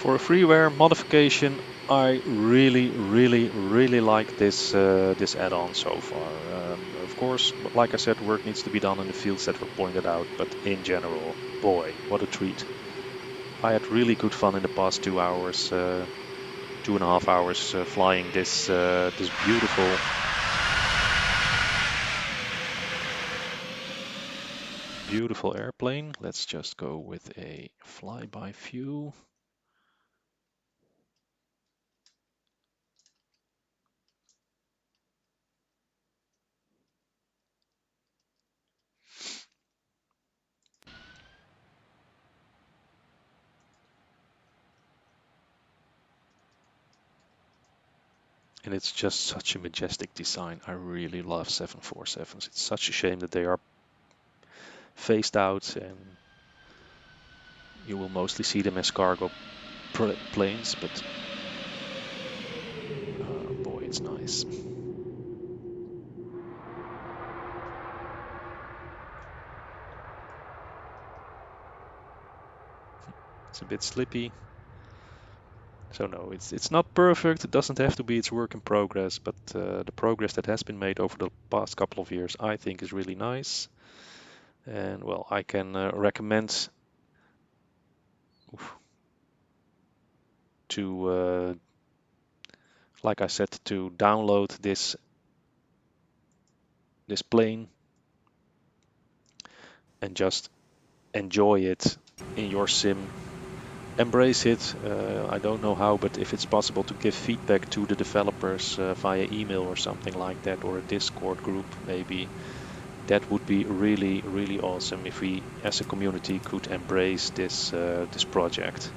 For a freeware modification, I really like this this add-on so far. Of course, like I said, work needs to be done in the fields that were pointed out, but in general, boy, what a treat. I had really good fun in the past 2 hours, 2.5 hours flying this this beautiful airplane. Let's just go with a flyby view. And it's just such a majestic design. I really love 747s. It's such a shame that they are phased out and you will mostly see them as cargo planes, but boy, it's nice. It's a bit slippy. So no, it's not perfect. It doesn't have to be. It's work in progress, but the progress that has been made over the past couple of years, I think, is really nice. And well, I can recommend to, like I said, to download this plane and just enjoy it in your sim. Embrace it. I don't know how, but if it's possible to give feedback to the developers via email or something like that, or a Discord group maybe, that would be really, really awesome if we as a community could embrace this this project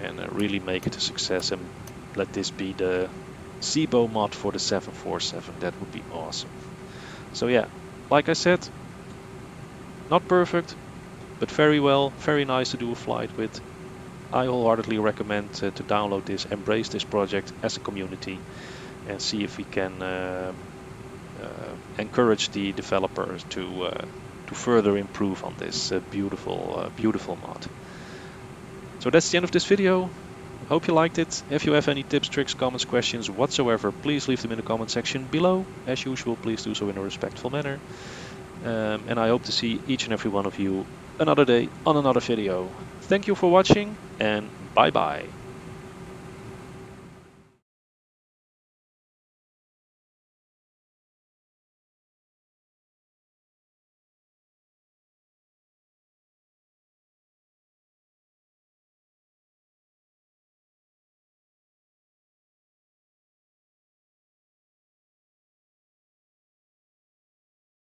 and really make it a success and let this be the SIBO mod for the 747. That would be awesome. So yeah, like I said, not perfect, but very nice to do a flight with. I wholeheartedly recommend to download this, embrace this project as a community, and see if we can encourage the developers to further improve on this beautiful mod. So that's the end of this video. Hope you liked it. If you have any tips, tricks, comments, questions whatsoever, please leave them in the comment section below. As usual, please do so in a respectful manner. And I hope to see each and every one of you another day on another video. Thank you for watching, and bye bye.